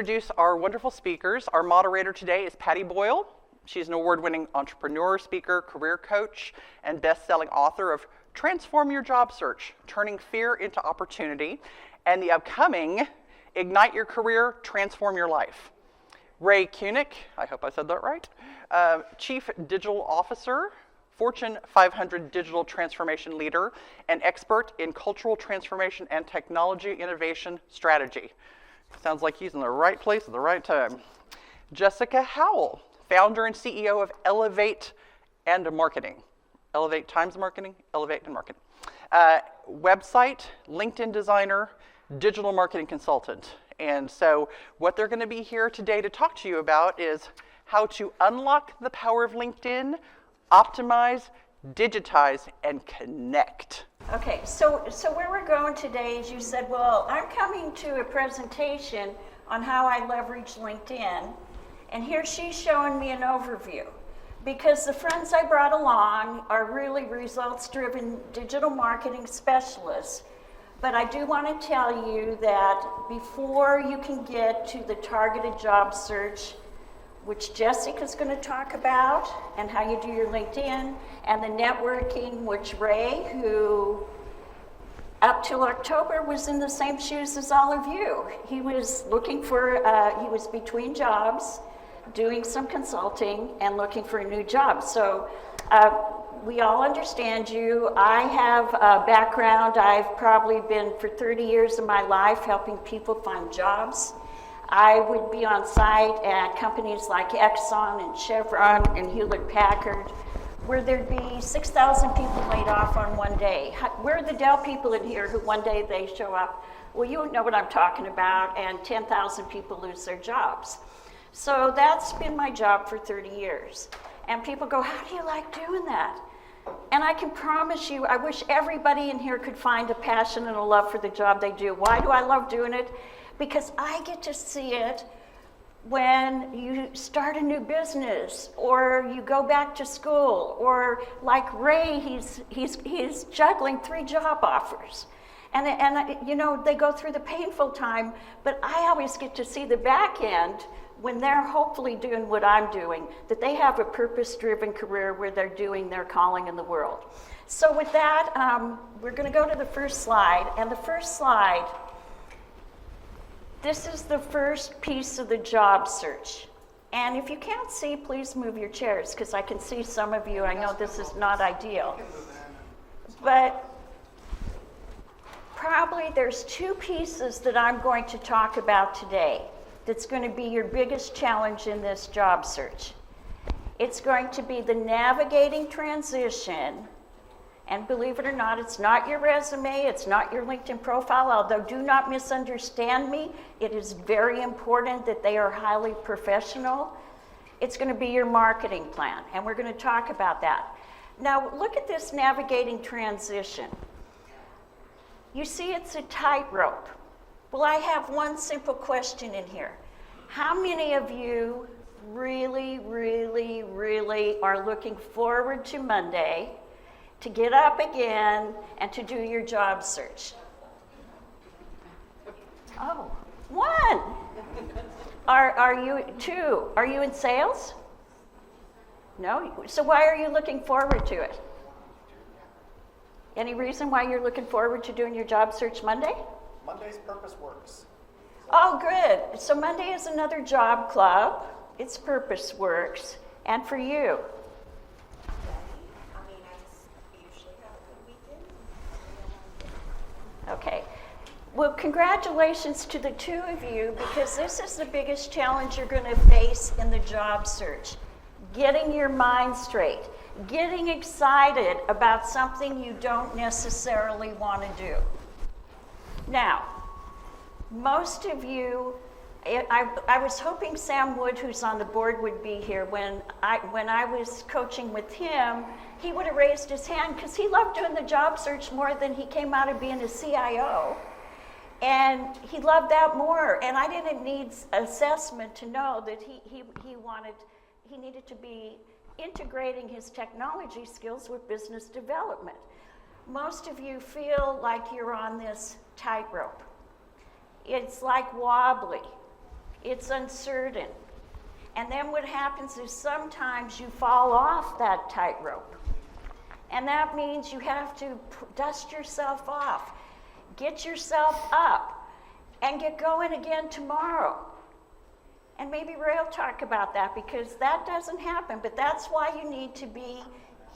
introduce our wonderful speakers. Our moderator today is Patti Boyle. She's an award-winning entrepreneur, speaker, career coach, and best-selling author of Transform Your Job Search, Turning Fear into Opportunity, and the upcoming Ignite Your Career, Transform Your Life. Ray Kunick, I hope I said that right, Chief Digital Officer, Fortune 500 Digital Transformation Leader, and expert in cultural transformation and technology innovation strategy. Sounds like he's in the right place at the right time. Jessica Howell, founder and CEO of Elevate and Marketing. Elevate times marketing, Elevate and marketing. Website, LinkedIn designer, digital marketing consultant. And so what they're going to be here today to talk to you about is how to unlock the power of LinkedIn, optimize, digitize, and connect. Okay, so where we're going today is you said, well, I'm coming to a presentation on how I leverage LinkedIn, and here she's showing me an overview. Because the friends I brought along are really results-driven digital marketing specialists. But I do want to tell you that before you can get to the targeted job search, which Jessica's going to talk about, and how you do your LinkedIn, and the networking, which Ray, who up till October was in the same shoes as all of you. He was looking for, he was between jobs, doing some consulting, and looking for a new job. So we all understand you. I have a background. I've probably been for 30 years of my life helping people find jobs. I would be on site at companies like Exxon and Chevron and Hewlett-Packard, where there'd be 6,000 people laid off on one day. Where are the Dell people in here who one day they show up? Well, you know what I'm talking about, and 10,000 people lose their jobs. So that's been my job for 30 years. And people go, how do you like doing that? And I can promise you, I wish everybody in here could find a passion and a love for the job they do. Why do I love doing it? Because I get to see it when you start a new business, or you go back to school, or like Ray, he's juggling 3 job offers. And you know, they go through the painful time, but I always get to see the back end when they're hopefully doing what I'm doing, that they have a purpose-driven career where they're doing their calling in the world. So with that, we're gonna go to the first slide, and the first slide, this is the first piece of the job search. And if you can't see, please move your chairs, because I can see some of you. I know this is not ideal. But probably there's 2 pieces that I'm going to talk about today that's going to be your biggest challenge in this job search. It's going to be the navigating transition. And believe it or not, it's not your resume, it's not your LinkedIn profile, although do not misunderstand me. It is very important that they are highly professional. It's going to be your marketing plan, and we're going to talk about that. Now, look at this navigating transition. You see it's a tightrope. Well, I have one simple question in here. How many of you really, really, really are looking forward to Monday to get up again and to do your job search? Oh, 1. Are you 2? Are you in sales? No? So why are you looking forward to it? Any reason why you're looking forward to doing your job search Monday? Monday's purpose works. Oh, good. So Monday is another job club. It's Purpose Works. And for you? Okay. Well, congratulations to the 2 of you, because this is the biggest challenge you're going to face in the job search. Getting your mind straight. Getting excited about something you don't necessarily want to do. Now, most of you, I was hoping Sam Wood, who's on the board, would be here. When I was coaching with him, he would have raised his hand because he loved doing the job search more than he came out of being a CIO. And he loved that more. And I didn't need assessment to know that he needed to be integrating his technology skills with business development. Most of you feel like you're on this tightrope. It's like wobbly. It's uncertain. And then what happens is sometimes you fall off that tightrope. And that means you have to dust yourself off, get yourself up, and get going again tomorrow. And maybe Ray will talk about that, because that doesn't happen. But that's why you need to be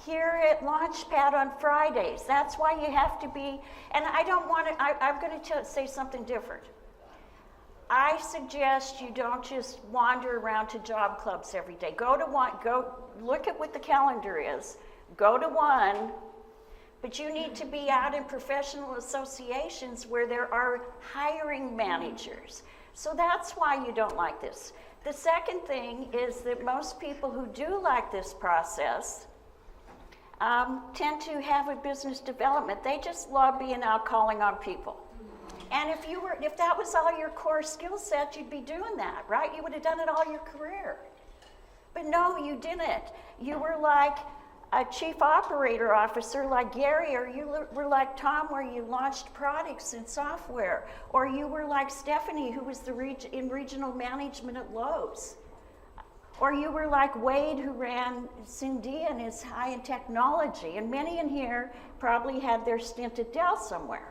here at Launchpad on Fridays. That's why you have to be, and I don't want to, I'm going to say something different. I suggest you don't just wander around to job clubs every day. Go to one, go look at what the calendar is, go to one, but you need to be out in professional associations where there are hiring managers. So that's why you don't like this. The second thing is that most people who do like this process tend to have a business development. They just love being out calling on people. And if that was all your core skill set, you'd be doing that, right? You would have done it all your career. But no, you didn't. You were like a chief operator officer like Gary, or you were like Tom, where you launched products and software, or you were like Stephanie, who was in regional management at Lowe's, or you were like Wade, who ran Cindy and is high in technology, and many in here probably had their stint at Dell somewhere,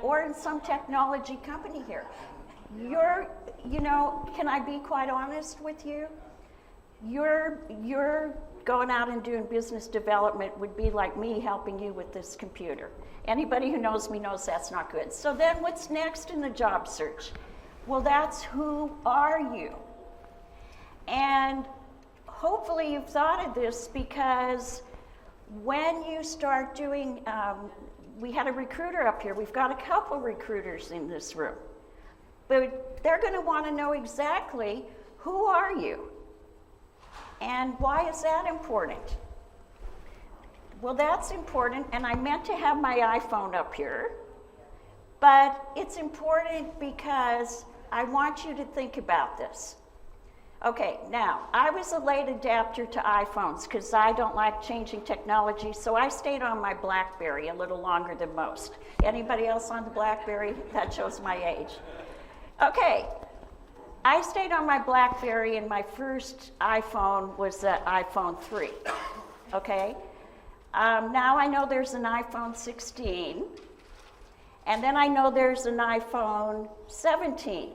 or in some technology company here. Can I be quite honest with you? You're going out and doing business development would be like me helping you with this computer. Anybody who knows me knows that's not good. So then what's next in the job search? Well, that's who are you? And hopefully you've thought of this, because when you start doing, we had a recruiter up here. We've got a couple recruiters in this room. But they're going to want to know exactly, who are you? And why is that important? Well, that's important, and I meant to have my iPhone up here, but it's important because I want you to think about this. Okay, now, I was a late adapter to iPhones because I don't like changing technology, so I stayed on my BlackBerry a little longer than most. Anybody else on the BlackBerry? That shows my age. Okay, I stayed on my BlackBerry, and my first iPhone was the iPhone 3, okay? Now I know there's an iPhone 16, and then I know there's an iPhone 17.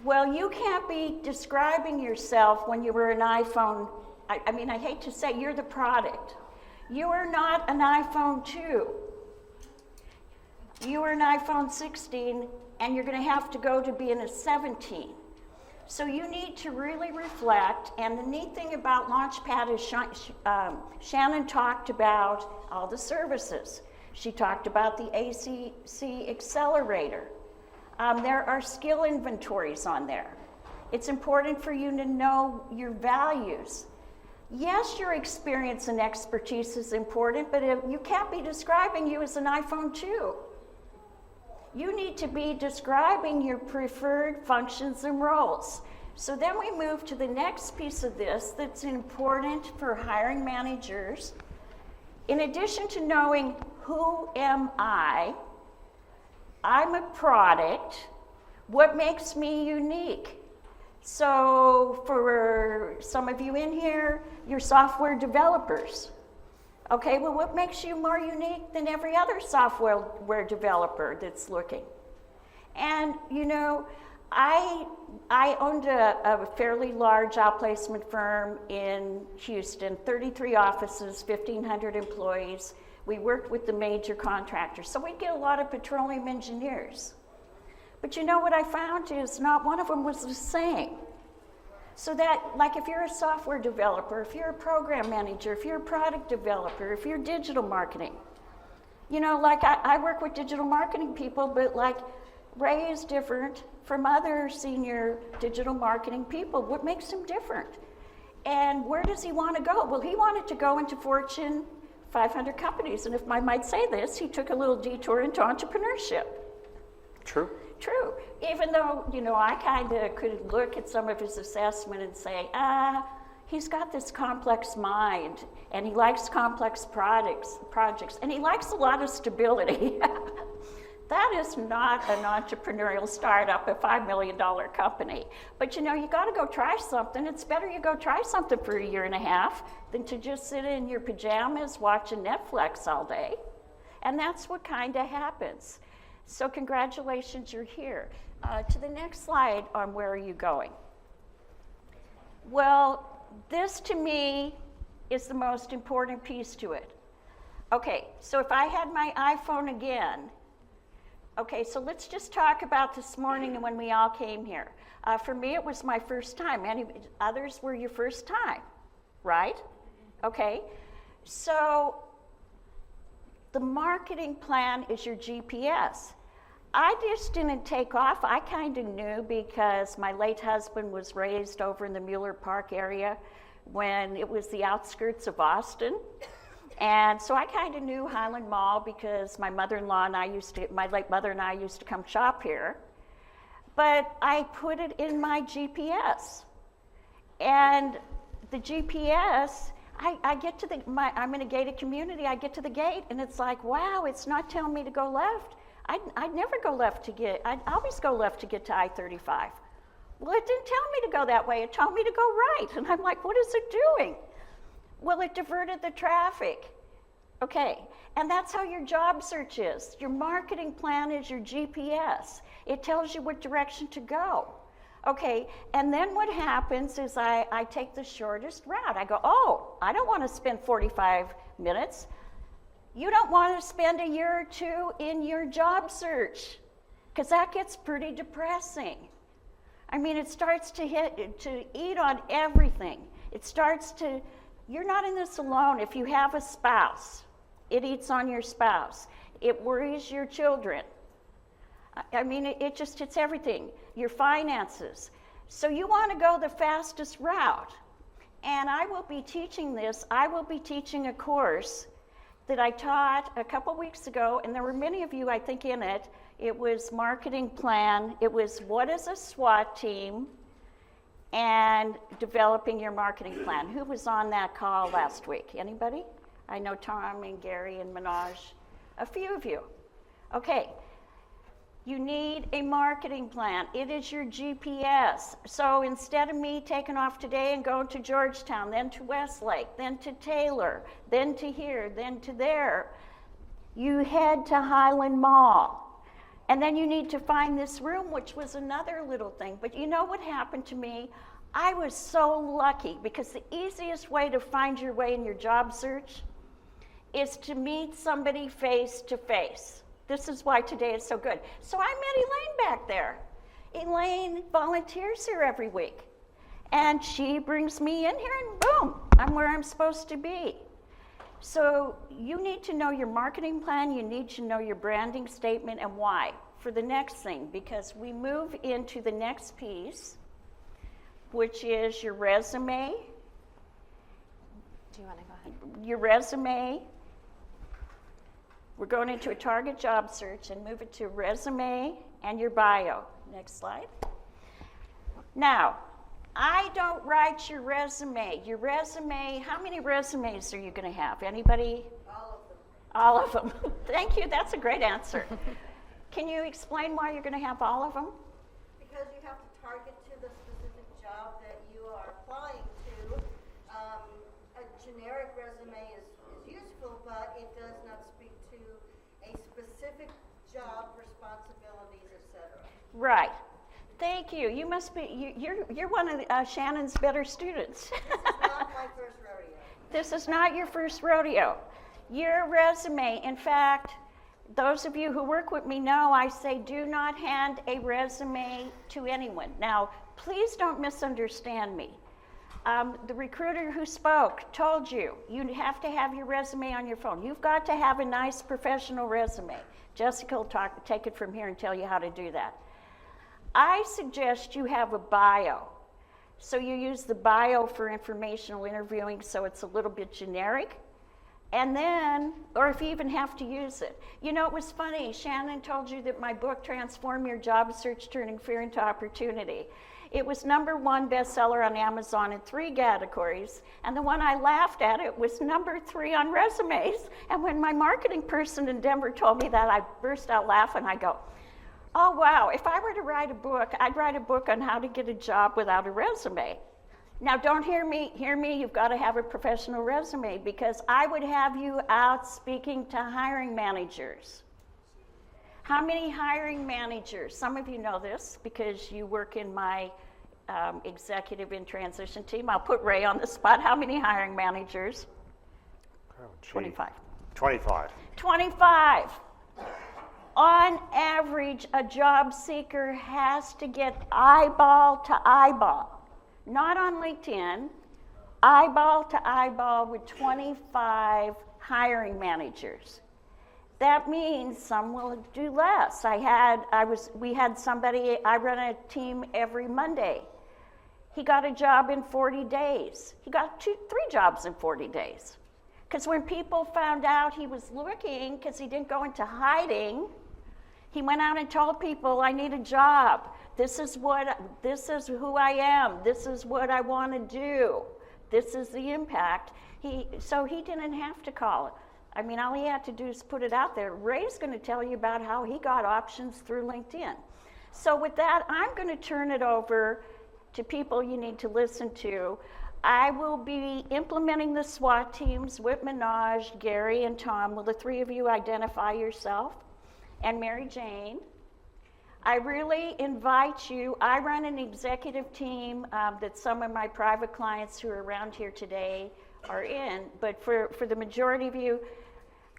Well, you can't be describing yourself when you were an iPhone, I mean, I hate to say, you're the product. You are not an iPhone 2. You are an iPhone 16, and you're going to have to go to being a 17. So you need to really reflect, and the neat thing about Launchpad is Shannon talked about all the services. She talked about the ACC Accelerator. There are skill inventories on there. It's important for you to know your values. Yes, your experience and expertise is important, but you can't be describing you as an iPhone 2. You need to be describing your preferred functions and roles. So then we move to the next piece of this that's important for hiring managers. In addition to knowing who am I'm a product. What makes me unique? So for some of you in here, you're software developers. Okay, well, what makes you more unique than every other software developer that's looking? And, I owned a fairly large outplacement firm in Houston, 33 offices, 1,500 employees. We worked with the major contractors, so we get a lot of petroleum engineers. But what I found is not one of them was the same. So that, like, if you're a software developer, if you're a program manager, if you're a product developer, if you're digital marketing, like I work with digital marketing people, but like Ray is different from other senior digital marketing people. What makes him different? And where does he want to go? Well, he wanted to go into Fortune 500 companies, and if I might say this, he took a little detour into entrepreneurship. True. True. Even though, I kind of could look at some of his assessment and say, he's got this complex mind, and he likes complex projects, and he likes a lot of stability. That is not an entrepreneurial startup, a $5 million company. But you know, you got to go try something. It's better you go try something for a year and a half than to just sit in your pajamas watching Netflix all day. And that's what kind of happens. So congratulations, you're here. To the next slide on where are you going? Well, this to me is the most important piece to it. Okay, so if I had my iPhone again, okay, so let's just talk about this morning when we all came here. For me, it was my first time. Others were your first time, right? Okay, so the marketing plan is your GPS. I just didn't take off. I kind of knew because my late husband was raised over in the Mueller Park area when it was the outskirts of Austin. And so I kind of knew Highland Mall because my mother-in-law and my late mother and I used to come shop here. But I put it in my GPS. And the GPS, I get to I'm in a gated community, I get to the gate and it's like, wow, it's not telling me to go left. I'd never go left I'd always go left to get to I-35. Well, it didn't tell me to go that way, it told me to go right. And I'm like, what is it doing? Well, it diverted the traffic. Okay, and that's how your job search is. Your marketing plan is your GPS. It tells you what direction to go. Okay, and then what happens is I take the shortest route. I go, oh, I don't want to spend 45 minutes. You don't want to spend a year or two in your job search because that gets pretty depressing. I mean, it starts to eat on everything. You're not in this alone. If you have a spouse, it eats on your spouse. It worries your children. I mean, it's everything. Your finances. So you want to go the fastest route. And I will be teaching this. I will be teaching a course that I taught a couple weeks ago, and there were many of you, I think, in it. It was marketing plan. It was what is a SWAT team, and developing your marketing plan. Who was on that call last week? Anybody? I know Tom and Gary and Manoj. A few of you. Okay. You need a marketing plan. It is your GPS. So instead of me taking off today and going to Georgetown, then to Westlake, then to Taylor, then to here, then to there, you head to Highland Mall. And then you need to find this room, which was another little thing. But you know what happened to me? I was so lucky because the easiest way to find your way in your job search is to meet somebody face to face. This is why today is so good. So I met Elaine back there. Elaine volunteers here every week. And she brings me in here and boom, I'm where I'm supposed to be. So you need to know your marketing plan, you need to know your branding statement and why for the next thing, because we move into the next piece, which is your resume. Do you want to go ahead? Your resume. We're going into a target job search and move it to resume and your bio. Next slide. Now, I don't write your resume. Your resume, how many resumes are you going to have? Anybody? All of them. All of them. Thank you. That's a great answer. Can you explain why you're going to have all of them? Because you have to target to the specific job that you are applying to. A generic resume is useful, but it does not speak to a specific job, responsibilities, etc. Right. Thank you. You must be, you're one of Shannon's better students. This is not my first rodeo. This is not your first rodeo. Your resume, in fact, those of you who work with me know I say do not hand a resume to anyone. Now, please don't misunderstand me. The recruiter who spoke told you have to have your resume on your phone. You've got to have a nice professional resume. Jessica will take it from here and tell you how to do that. I suggest you have a bio. So you use the bio for informational interviewing, so it's a little bit generic. And then, or if you even have to use it. You know, it was funny, Shannon told you that my book, Transform Your Job Search, Turning Fear into Opportunity. It was #1 bestseller on Amazon in 3 categories, and the one I laughed at it was #3 on resumes. And when my marketing person in Denver told me that, I burst out laughing. I go, oh wow, if I were to write a book, I'd write a book on how to get a job without a resume. Now don't hear me, you've got to have a professional resume, because I would have you out speaking to hiring managers. How many hiring managers? Some of you know this because you work in my executive in transition team. I'll put Ray on the spot. How many hiring managers? Oh, gee. 25. 25. 25. On average, a job seeker has to get eyeball to eyeball, not on LinkedIn, eyeball to eyeball with 25 hiring managers. That means some will do less. We had somebody, I run a team every Monday. He got a job in 40 days. He got 3 jobs in 40 days. Because when people found out he was looking, because he didn't go into hiding, he went out and told people, I need a job. This is who I am. This is what I want to do. This is the impact. So he didn't have to call it. I mean, all he had to do is put it out there. Ray's going to tell you about how he got options through LinkedIn. So with that, I'm going to turn it over to people you need to listen to. I will be implementing the SWAT teams with Minaj, Gary, and Tom. Will the 3 of you identify yourself? And Mary Jane. I really invite you. I run an executive team that some of my private clients who are around here today are in, but for the majority of you,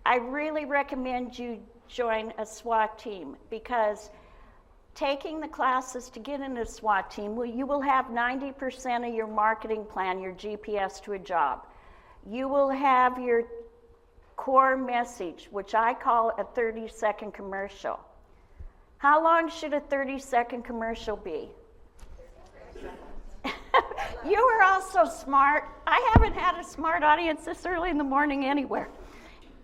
I really recommend you join a SWAT team, because taking the classes to get in a SWAT team, you will have 90% of your marketing plan, your GPS to a job. You will have your core message, which I call a 30-second commercial. How long should a 30-second commercial be? You are all so smart. I haven't had a smart audience this early in the morning anywhere.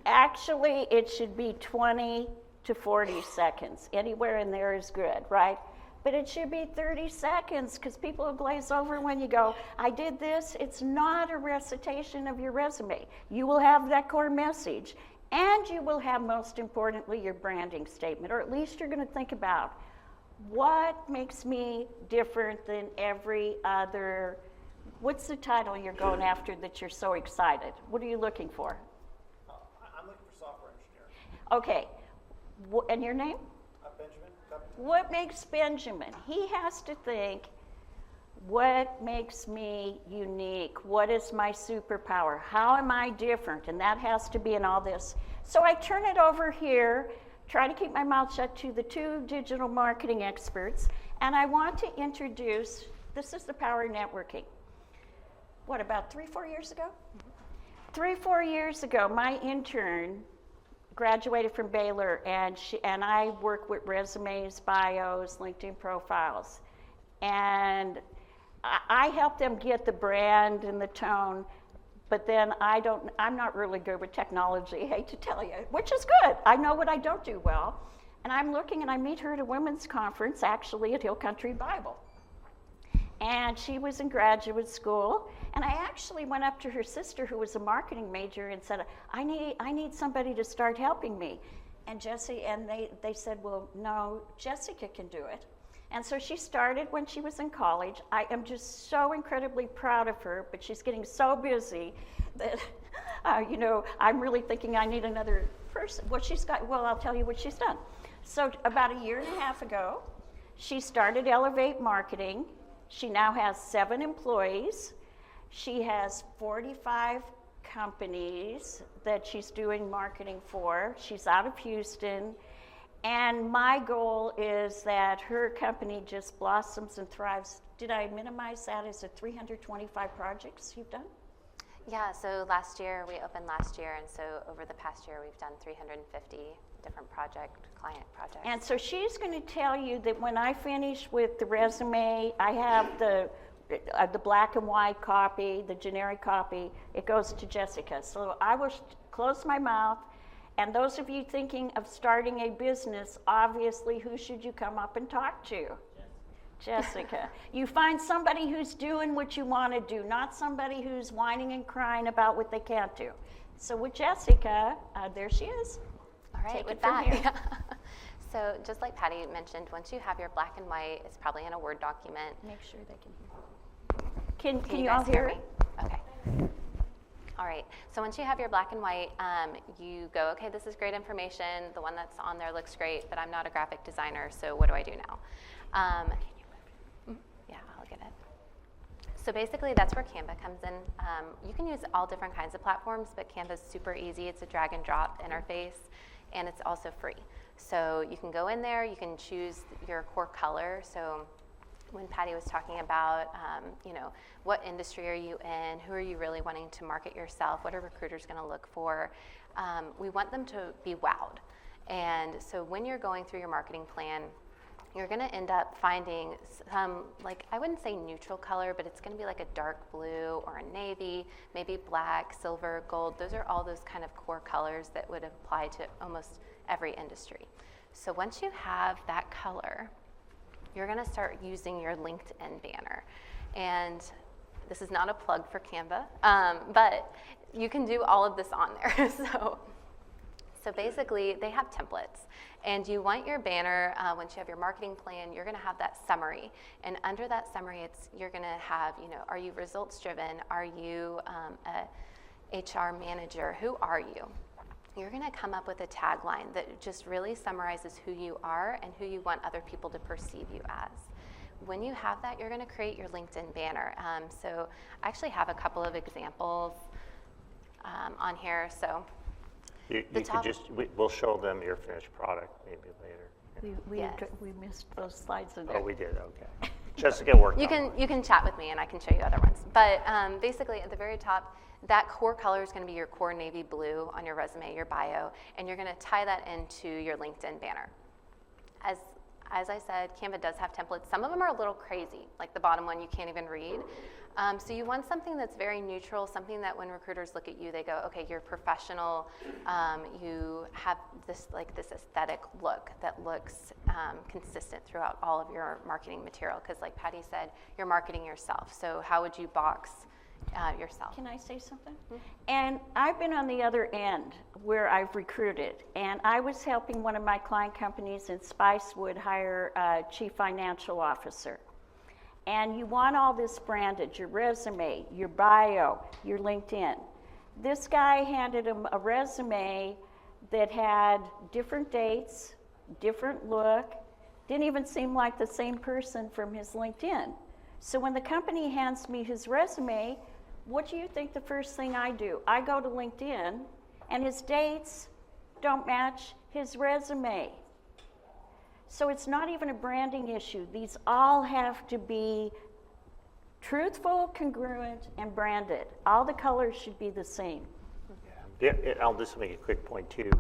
Actually, it should be 20 to 40 seconds. Anywhere in there is good, right? But it should be 30 seconds, because people will glaze over when you go, I did this. It's not a recitation of your resume. You will have that core message, and you will have, most importantly, your branding statement, or at least you're going to think about, what makes me different than every other? What's the title you're going after that you're so excited? What are you looking for? I'm looking for software engineer. Okay, and your name? Benjamin. What makes Benjamin? He has to think, what makes me unique? What is my superpower? How am I different? And that has to be in all this. So I turn it over here, try to keep my mouth shut, to the 2 digital marketing experts, and I want to introduce, this is the power of networking. What, about 3-4 years ago? 3-4 years ago, my intern graduated from Baylor, and I work with resumes, bios, LinkedIn profiles, and I help them get the brand and the tone, but then I'm not really good with technology, I hate to tell you, which is good. I know what I don't do well, and I'm looking, and I meet her at a women's conference, actually at Hill Country Bible. And she was in graduate school, and I actually went up to her sister, who was a marketing major, and said, I need somebody to start helping me. And they said, well, no, Jessica can do it. And so she started when she was in college. I am just so incredibly proud of her, but she's getting so busy that, I'm really thinking I need another person. I'll tell you what she's done. So about 1.5 years ago, she started Elevate Marketing. She now has 7 employees. She has 45 companies that she's doing marketing for. She's out of Houston. And my goal is that her company just blossoms and thrives. Did I minimize that as 325 projects you've done? Yeah, so we opened last year, and so over the past year we've done 350 different client projects. And so she's going to tell you that when I finish with the resume, I have the black and white copy, the generic copy, it goes to Jessica. So I will close my mouth, and those of you thinking of starting a business, obviously, who should you come up and talk to? Jessica. You find somebody who's doing what you want to do, not somebody who's whining and crying about what they can't do. So with Jessica, there she is. All right, Take with it from that, here. yeah. So just like Patti mentioned, once you have your black and white, it's probably in a Word document. Make sure they can hear. Can you guys all hear me? it? Okay. All right, so once you have your black and white, you go, okay, this is great information. The one that's on there looks great, but I'm not a graphic designer, so what do I do now? Yeah, I'll get it. So basically, that's where Canva comes in. You can use all different kinds of platforms, but Canva's super easy. It's a drag and drop interface, and it's also free. So you can go in there, you can choose your core color. So when Patti was talking about, what industry are you in? Who are you really wanting to market yourself? What are recruiters going to look for? We want them to be wowed. And so when you're going through your marketing plan, you're going to end up finding some, I wouldn't say neutral color, but it's going to be like a dark blue or a navy, maybe black, silver, gold. Those are all those kind of core colors that would apply to almost every industry. So once you have that color, you're going to start using your LinkedIn banner. And this is not a plug for Canva, but you can do all of this on there. So basically, they have templates. And you want your banner, once you have your marketing plan, you're going to have that summary. And under that summary, you're going to have, are you results driven? Are you a HR manager? Who are you? You're going to come up with a tagline that just really summarizes who you are and who you want other people to perceive you as. When you have that, you're going to create your LinkedIn banner. So I actually have a couple of examples on here. So we'll show them your finished product maybe later. Yes. We missed those slides in Oh, there. we did, okay. Jessica worked You on can chat with me and I can show you other ones. But basically at the very top, that core color is going to be your core navy blue on your resume, your bio, and you're going to tie that into your LinkedIn banner. As I said, Canva does have templates. Some of them are a little crazy, like the bottom one you can't even read. So you want something that's very neutral, something that when recruiters look at you, they go, okay, you're professional. You have this aesthetic look that looks consistent throughout all of your marketing material. Because like Patti said, you're marketing yourself. So how would you box yourself? Can I say something? Mm-hmm. And I've been on the other end where I've recruited, and I was helping one of my client companies in Spicewood hire a chief financial officer. And you want all this branded, your resume, your bio, your LinkedIn. This guy handed him a resume that had different dates, different look, didn't even seem like the same person from his LinkedIn. So when the company hands me his resume, what do you think the first thing I do? I go to LinkedIn, and his dates don't match his resume. So it's not even a branding issue. These all have to be truthful, congruent, and branded. All the colors should be the same. Yeah, I'll just make a quick point too.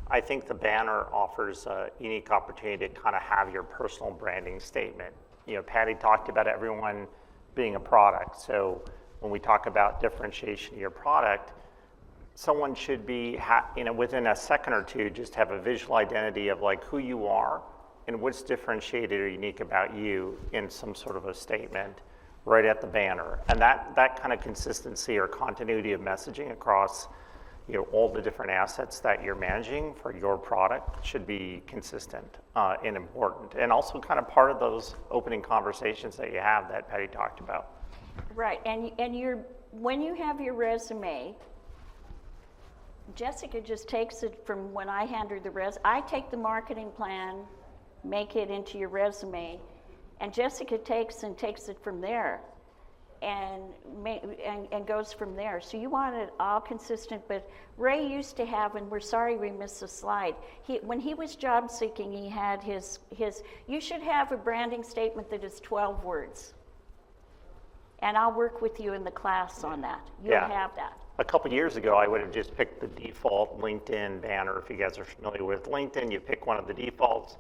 I think the banner offers a unique opportunity to kind of have your personal branding statement. Patti talked about everyone being a product. So when we talk about differentiation of your product, someone should be, within a second or two, just have a visual identity of who you are and what's differentiated or unique about you in some sort of a statement right at the banner. And that kind of consistency or continuity of messaging across all the different assets that you're managing for your product should be consistent and important. And also kind of part of those opening conversations that you have that Patti talked about. Right, and when you have your resume, Jessica just takes it from when I hand her the I take the marketing plan, make it into your resume, and Jessica takes it from there and goes from there. So you want it all consistent, but Ray used to have, and we're sorry we missed the slide, when he was job seeking, he had his you should have a branding statement that is 12 words. And I'll work with you in the class on that. You'll have that. A couple years ago, I would have just picked the default LinkedIn banner. If you guys are familiar with LinkedIn, you pick one of the defaults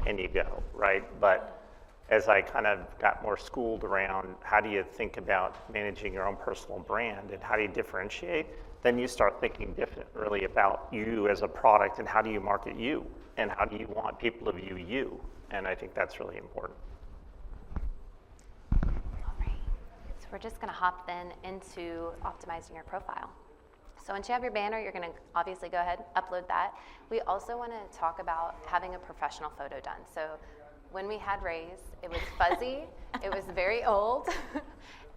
and you go, right? But as I kind of got more schooled around how do you think about managing your own personal brand and how do you differentiate, then you start thinking differently about you as a product and how do you market you and how do you want people to view you. And I think that's really important. So we're just going to hop then into optimizing your profile. So once you have your banner, you're going to obviously go ahead, upload that. We also want to talk about having a professional photo done. So when we had Ray's, it was fuzzy, it was very old,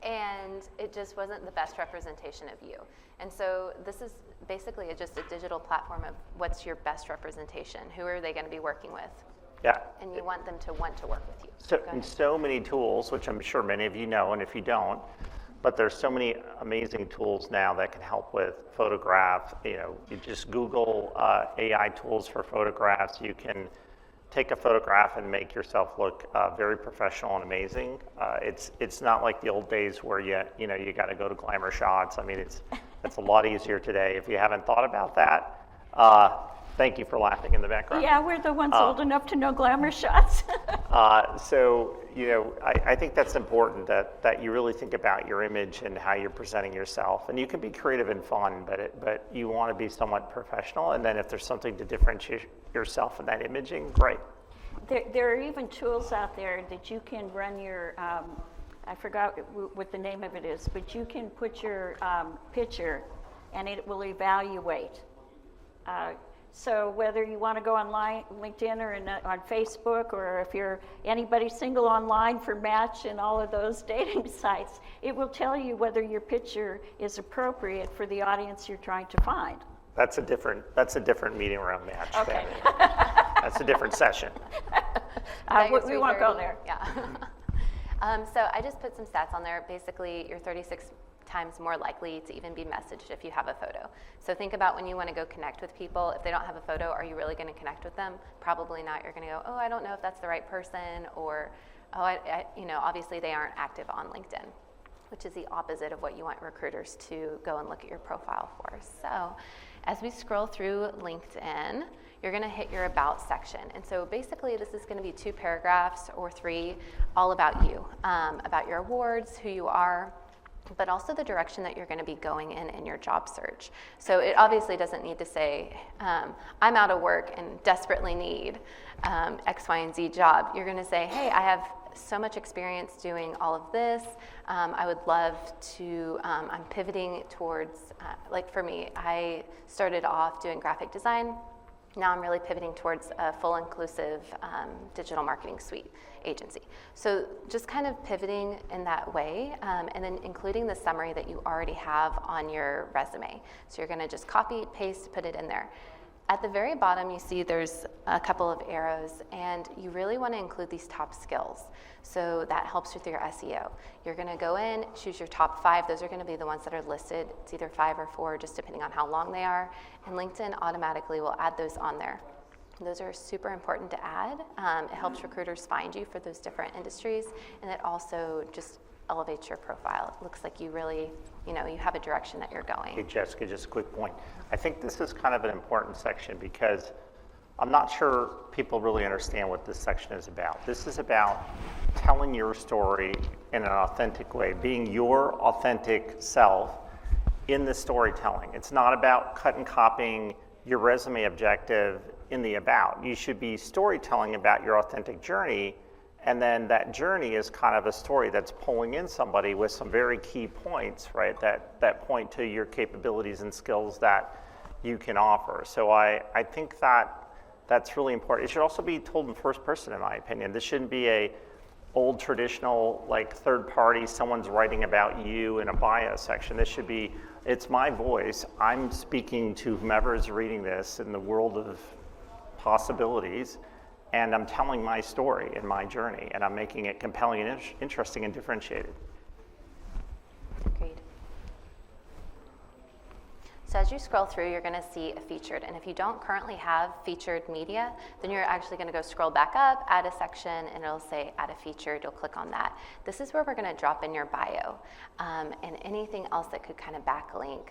and it just wasn't the best representation of you. And so this is basically just a digital platform of what's your best representation. Who are they going to be working with? Yeah. And you want them to want to work with you. So, and so many tools, which I'm sure many of you know, and if you don't, but there's so many amazing tools now that can help with photograph. You just Google AI tools for photographs. You can take a photograph and make yourself look very professional and amazing. It's not like the old days where you got to go to glamour shots. I mean, it's a lot easier today. If you haven't thought about that, thank you for laughing in the background. Yeah, we're the ones old enough to know glamour shots. So, I think that's important that you really think about your image and how you're presenting yourself. And you can be creative and fun, but you want to be somewhat professional. And then if there's something to differentiate yourself in that imaging, great. There are even tools out there that you can run your, I forgot what the name of it is, but you can put your picture and it will evaluate. So whether you want to go online, LinkedIn or on Facebook, or if you're anybody single online for Match and all of those dating sites, it will tell you whether your picture is appropriate for the audience you're trying to find. That's a different meeting around Match. Okay. That's a different session. We won't go there. Yeah. So I just put some stats on there. Basically, you're 36 times more likely to even be messaged if you have a photo. So think about when you want to go connect with people. If they don't have a photo, are you really going to connect with them? Probably not. You're going to go, oh, I don't know if that's the right person, or oh, obviously they aren't active on LinkedIn, which is the opposite of what you want recruiters to go and look at your profile for. So as we scroll through LinkedIn, you're going to hit your About section. And so basically this is going to be 2 paragraphs or 3 all about you, about your awards, who you are, but also the direction that you're going to be going in your job search. So it obviously doesn't need to say, I'm out of work and desperately need X, Y, and Z job. You're going to say, hey, I have so much experience doing all of this. I would love to, I'm pivoting towards, like for me, I started off doing graphic design. Now I'm really pivoting towards a full inclusive digital marketing suite agency. So just kind of pivoting in that way, and then including the summary that you already have on your resume. So you're going to just copy, paste, put it in there. At the very bottom, you see there's a couple of arrows, and you really want to include these top skills. So that helps with your SEO. You're going to go in, choose your top 5. Those are going to be the ones that are listed. It's either 5 or 4, just depending on how long they are. And LinkedIn automatically will add those on there. Those are super important to add. It helps recruiters find you for those different industries, and it also just elevates your profile. It looks like you really, you have a direction that you're going. Hey, Jessica, just a quick point. I think this is kind of an important section because I'm not sure people really understand what this section is about. This is about telling your story in an authentic way, being your authentic self in the storytelling. It's not about cut and copying your resume objective in the about. You should be storytelling about your authentic journey, and then that journey is kind of a story that's pulling in somebody with some very key points, right, that point to your capabilities and skills that you can offer. So I think that's really important. It should also be told in first person, in my opinion. This shouldn't be a old traditional, like third party, someone's writing about you in a bio section. This should be, it's my voice. I'm speaking to whomever is reading this in the world of possibilities, and I'm telling my story and my journey, and I'm making it compelling and interesting and differentiated. Agreed. So as you scroll through, you're going to see a featured, and if you don't currently have featured media, then you're actually going to go scroll back up, add a section, and it'll say add a featured. You'll click on that. This is where we're going to drop in your bio and anything else that could kind of backlink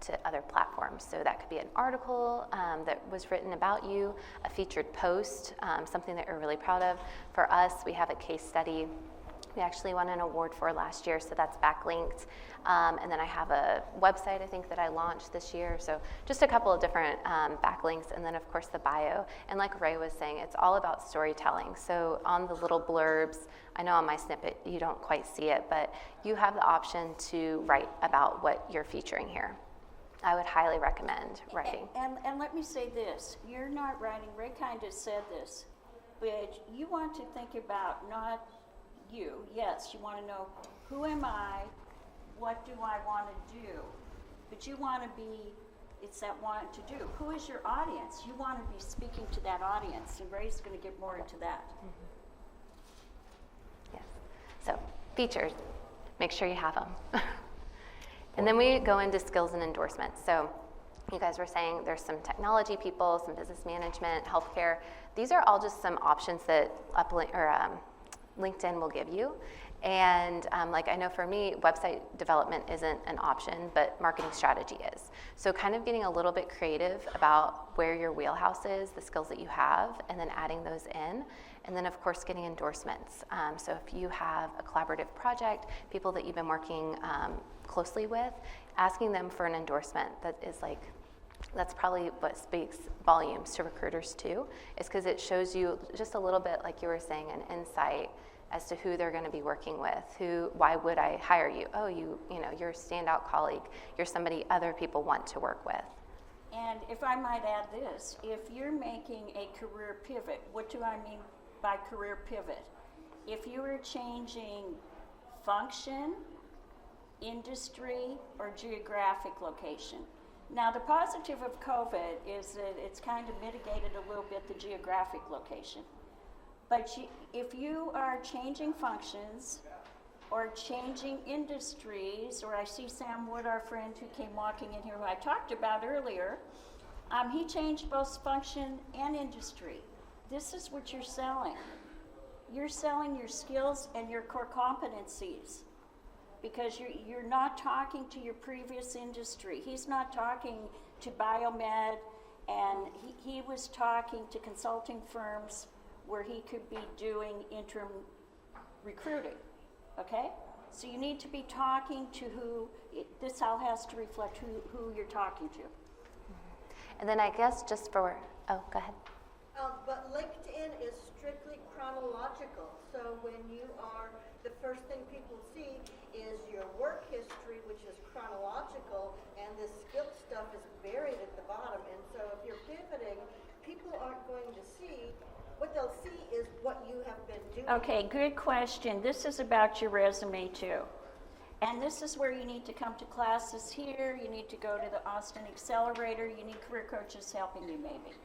to other platforms. So that could be an article that was written about you, a featured post, something that you're really proud of. For us, we have a case study we actually won an award for last year, so that's backlinked. And then I have a website, I think, that I launched this year. So just a couple of different backlinks, and then of course the bio. And like Ray was saying, it's all about storytelling. So on the little blurbs, I know on my snippet you don't quite see it, but you have the option to write about what you're featuring here. I would highly recommend writing. And let me say this, you're not writing, Ray kind of said this, but you want to think about not you, yes, you want to know, who am I, what do I want to do, but you want to be, it's that want to do. Who is your audience? You want to be speaking to that audience, and Ray's going to get more into that. Yes. So features, make sure you have them. And then we go into skills and endorsements. So you guys were saying there's some technology people, some business management, healthcare. These are all just some options that LinkedIn will give you. And like I know for me, website development isn't an option, but marketing strategy is. So kind of getting a little bit creative about where your wheelhouse is, the skills that you have, and then adding those in. And then of course getting endorsements. So if you have a collaborative project, people that you've been working closely with, asking them for an endorsement that is like, that's probably what speaks volumes to recruiters too, is because it shows you just a little bit, like you were saying, an insight as to who they're going to be working with. Why would I hire you? Oh, you're a standout colleague. You're somebody other people want to work with. And if I might add this, if you're making a career pivot, what do I mean by career pivot? If you are changing function, industry, or geographic location. Now, the positive of COVID is that it's kind of mitigated a little bit the geographic location. But if you are changing functions or changing industries, or I see Sam Wood, our friend who came walking in here, who I talked about earlier, he changed both function and industry. This is what you're selling. You're selling your skills and your core competencies, because you're not talking to your previous industry. He's not talking to biomed, and he was talking to consulting firms where he could be doing interim recruiting, okay? So you need to be talking to this all has to reflect who you're talking to. And then I guess just for, oh, go ahead. But LinkedIn is strictly chronological. So when you are, the first thing people see is your work history, which is chronological, and the skill stuff is buried at the bottom. And so if you're pivoting, people aren't going to see. What they'll see is what you have been doing. Okay, good question. This is about your resume too. And this is where you need to come to classes here. You need to go to the Austin Accelerator. You need career coaches helping you maybe.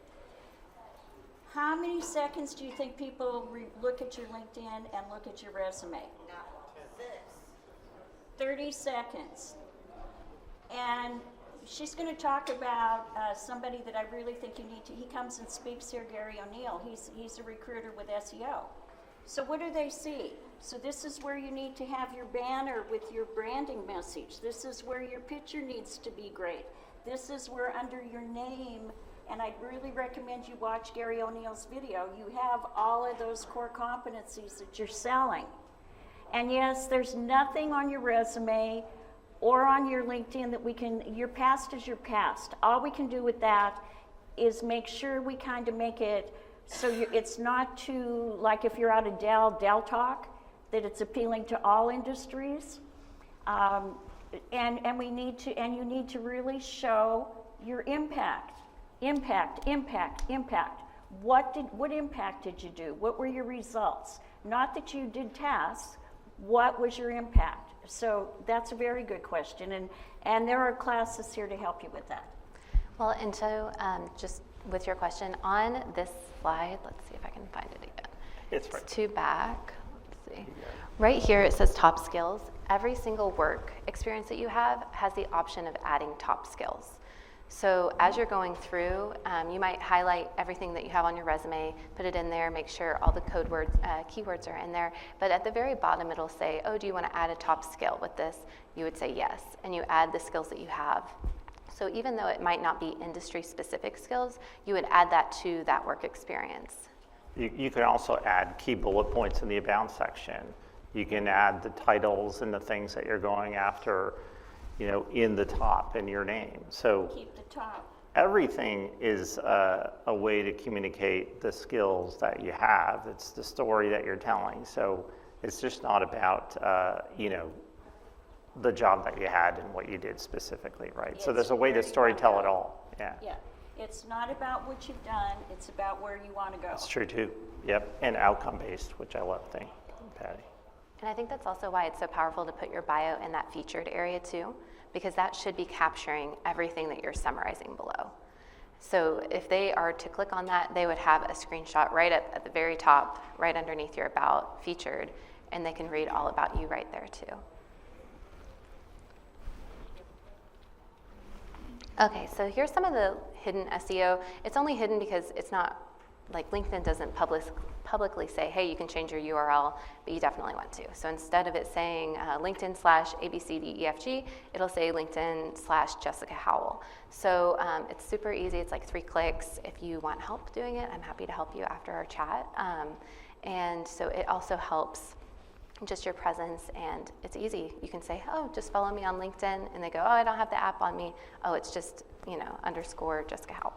How many seconds do you think people look at your LinkedIn and look at your resume? Not this. 30 seconds. And she's going to talk about somebody that I really think you need to. He comes and speaks here, Gary O'Neill. He's a recruiter with SEO. So what do they see? So this is where you need to have your banner with your branding message. This is where your picture needs to be great. This is where under your name, and I'd really recommend you watch Gary O'Neill's video, you have all of those core competencies that you're selling. And yes, there's nothing on your resume or on your LinkedIn that your past is your past. All we can do with that is make sure we kind of make it so it's not too, like if you're out of Dell Talk, that it's appealing to all industries. And you need to really show your impact. Impact. What impact did you do? What were your results? Not that you did tasks, what was your impact? So that's a very good question, and there are classes here to help you with that. Well, and so just with your question, on this slide, let's see if I can find it again. It's right. Two back, let's see. Right here it says top skills. Every single work experience that you have has the option of adding top skills. So as you're going through, you might highlight everything that you have on your resume, put it in there, make sure all the code words, keywords are in there. But at the very bottom, it'll say, oh, do you want to add a top skill with this? You would say yes, and you add the skills that you have. So even though it might not be industry-specific skills, you would add that to that work experience. You can also add key bullet points in the About section You can add the titles and the things that you're going after, in the top in your name. So Keep the top. everything is a way to communicate the skills that you have. It's the story that you're telling. So it's just not about, the job that you had and what you did specifically, right? So It's there's a way to very storytell it well all. Yeah, Yeah, it's not about what you've done, it's about where you want to go. that's true too. Yep, and outcome-based, which I love. Thank you, Patty. And I think that's also why it's so powerful to put your bio in that featured area too, because that should be capturing everything that you're summarizing below. So if they are to click on that, they would have a screenshot right at the very top, right underneath your about featured, and they can read all about you right there too. Okay, so here's some of the hidden SEO. It's only hidden because it's not, like LinkedIn doesn't publicly say, hey, you can change your URL, but you definitely want to. So instead of it saying LinkedIn/ABCDEFG, it'll say LinkedIn/Jessica Howell. So it's super easy, it's like 3 clicks. If you want help doing it, I'm happy to help you after our chat. And so it also helps just your presence, and it's easy. You can say, oh, just follow me on LinkedIn, and they go, oh, I don't have the app on me. Oh, it's just, _ Jessica Howell.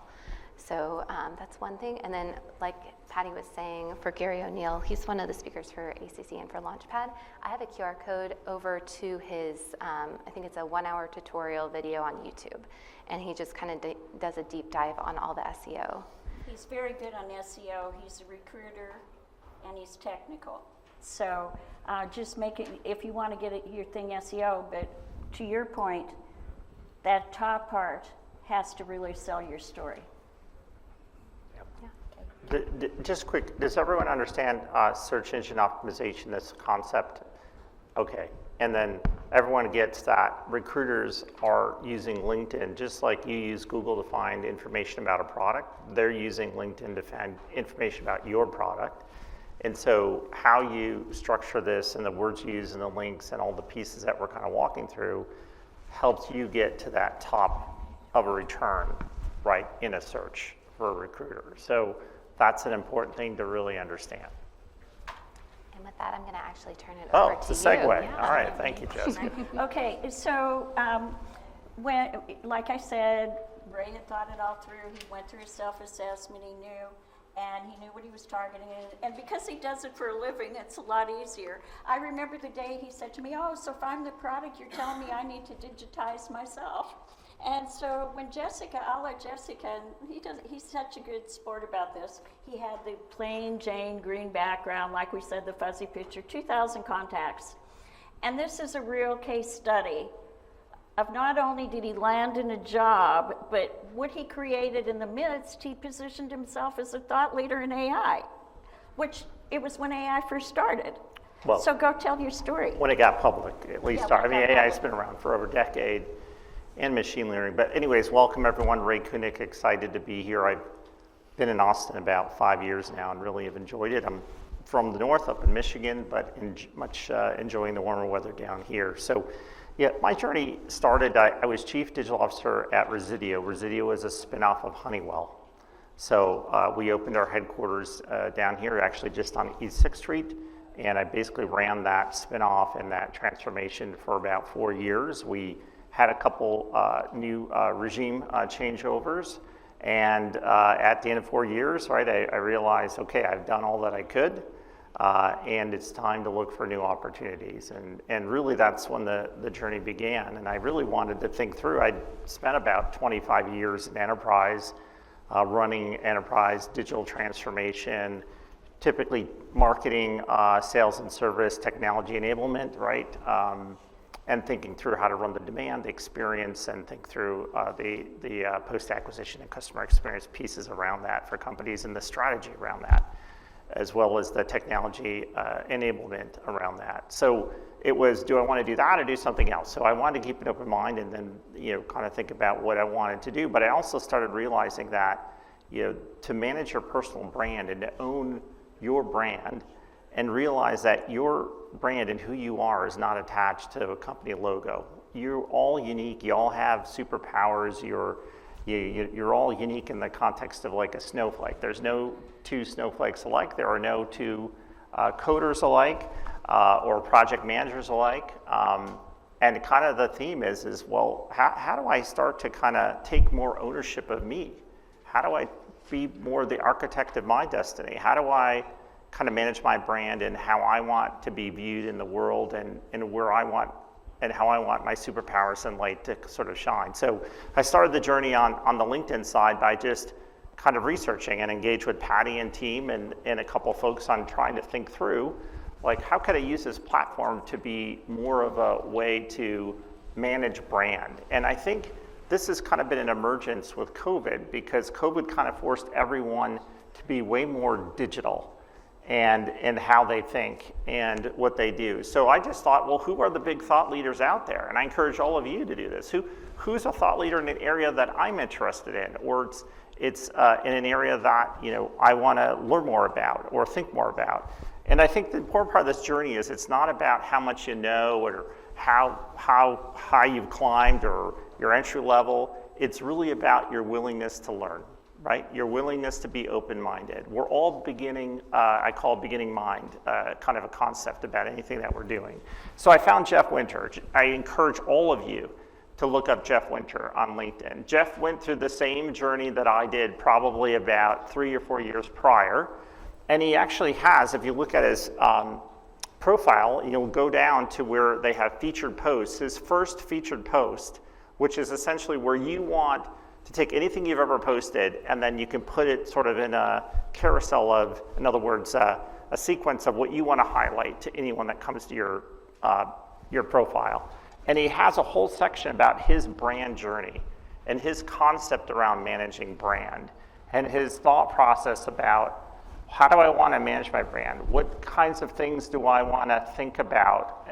So that's one thing. And then like Patti was saying, for Gary O'Neill, he's one of the speakers for ACC and for Launchpad. I have a QR code over to his, I think it's a 1-hour tutorial video on YouTube. And he just kind of does a deep dive on all the SEO. He's very good on SEO, he's a recruiter, and he's technical. So just make it, if you want to get your thing SEO, but to your point, that top part has to really sell your story. Just quick, does everyone understand search engine optimization, this concept? Okay, and then everyone gets that recruiters are using LinkedIn, just like you use Google to find information about a product, they're using LinkedIn to find information about your product. And so how you structure this and the words you use and the links and all the pieces that we're kind of walking through helps you get to that top of a return, right, in a search for a recruiter. So that's an important thing to really understand. And with that, I'm going to actually turn it over to you. Oh, it's a segue. Yeah. All right, thank you, Jessica. Okay, so when, like I said, Ray had thought it all through. He went through his self-assessment, he knew, and he knew what he was targeting. And because he does it for a living, it's a lot easier. I remember the day he said to me, oh, so if I'm the product, you're telling me I need to digitize myself. And so when Jessica, I'll let Jessica, and he's such a good sport about this. He had the plain Jane green background, like we said, the fuzzy picture, 2,000 contacts. And this is a real case study of not only did he land in a job, but what he created in the midst, he positioned himself as a thought leader in AI, which it was when AI first started. Well, so go tell your story. When it got public, at least. Yeah, I mean, AI's been around for over a decade, and machine learning. But anyways, welcome everyone. Ray Kunick, excited to be here. I've been in Austin about 5 years now and really have enjoyed it. I'm from the north up in Michigan, but much enjoying the warmer weather down here. So yeah, my journey started, I was Chief Digital Officer at Residio. Residio is a spinoff of Honeywell. So we opened our headquarters down here, actually just on East 6th Street, and I basically ran that spinoff and that transformation for about 4 years. We had a couple new regime changeovers, and at the end of 4 years, right, I realized, okay, I've done all that I could, and it's time to look for new opportunities. And really that's when the journey began. And I really wanted to think through. I'd spent about 25 years in enterprise, running enterprise digital transformation, typically marketing, sales and service, technology enablement, right? And thinking through how to run the demand, the experience, and think through the post-acquisition and customer experience pieces around that for companies and the strategy around that, as well as the technology enablement around that. So it was, do I want to do that or do something else? So I wanted to keep an open mind and then, kind of think about what I wanted to do. But I also started realizing that, to manage your personal brand and to own your brand and realize that your brand and who you are is not attached to a company logo. You're all unique. You all have superpowers. You're all unique in the context of like a snowflake. There's no two snowflakes alike. There are no two coders alike. or project managers alike. And kind of the theme is well, how do I start to kind of take more ownership of me? How do I be more the architect of my destiny? How do I kind of manage my brand and how I want to be viewed in the world and where I want and how I want my superpowers and light to sort of shine? So I started the journey on the LinkedIn side by just kind of researching and engage with Patti and team and a couple folks on trying to think through, like, how could I use this platform to be more of a way to manage brand? And I think this has kind of been an emergence with COVID, because COVID kind of forced everyone to be way more digital and how they think and what they do. So I just thought, well, who are the big thought leaders out there? And I encourage all of you to do this. Who's a thought leader in an area that I'm interested in, or it's in an area that I want to learn more about or think more about? And I think the important part of this journey is it's not about how much you know or how high you've climbed or your entry level. It's really about your willingness to learn, right? Your willingness to be open-minded. We're all beginning, I call beginning mind, kind of a concept about anything that we're doing. So I found Jeff Winter. I encourage all of you to look up Jeff Winter on LinkedIn. Jeff went through the same journey that I did probably about 3 or 4 years prior. And he actually has, if you look at his profile, you'll go down to where they have featured posts. His first featured post, which is essentially where you want to take anything you've ever posted and then you can put it sort of in a carousel of, in other words, a sequence of what you want to highlight to anyone that comes to your profile. And he has a whole section about his brand journey and his concept around managing brand and his thought process about how do I want to manage my brand? What kinds of things do I want to think about?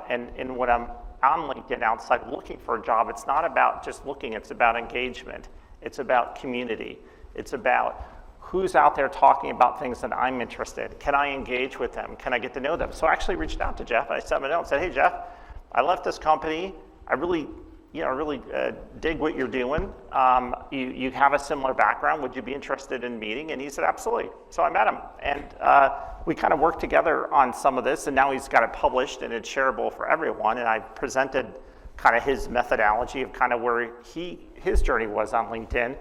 And when I'm on LinkedIn outside looking for a job, it's not about just looking, it's about engagement. It's about community. It's about who's out there talking about things that I'm interested in. Can I engage with them? Can I get to know them? So I actually reached out to Jeff and I sent him a note and said, hey, Jeff, I left this company. I really dig what you're doing. You have a similar background. Would you be interested in meeting? And he said, absolutely. So I met him. And we kind of worked together on some of this. And now he's got it published and it's shareable for everyone. And I presented kind of his methodology of kind of where his journey was on LinkedIn.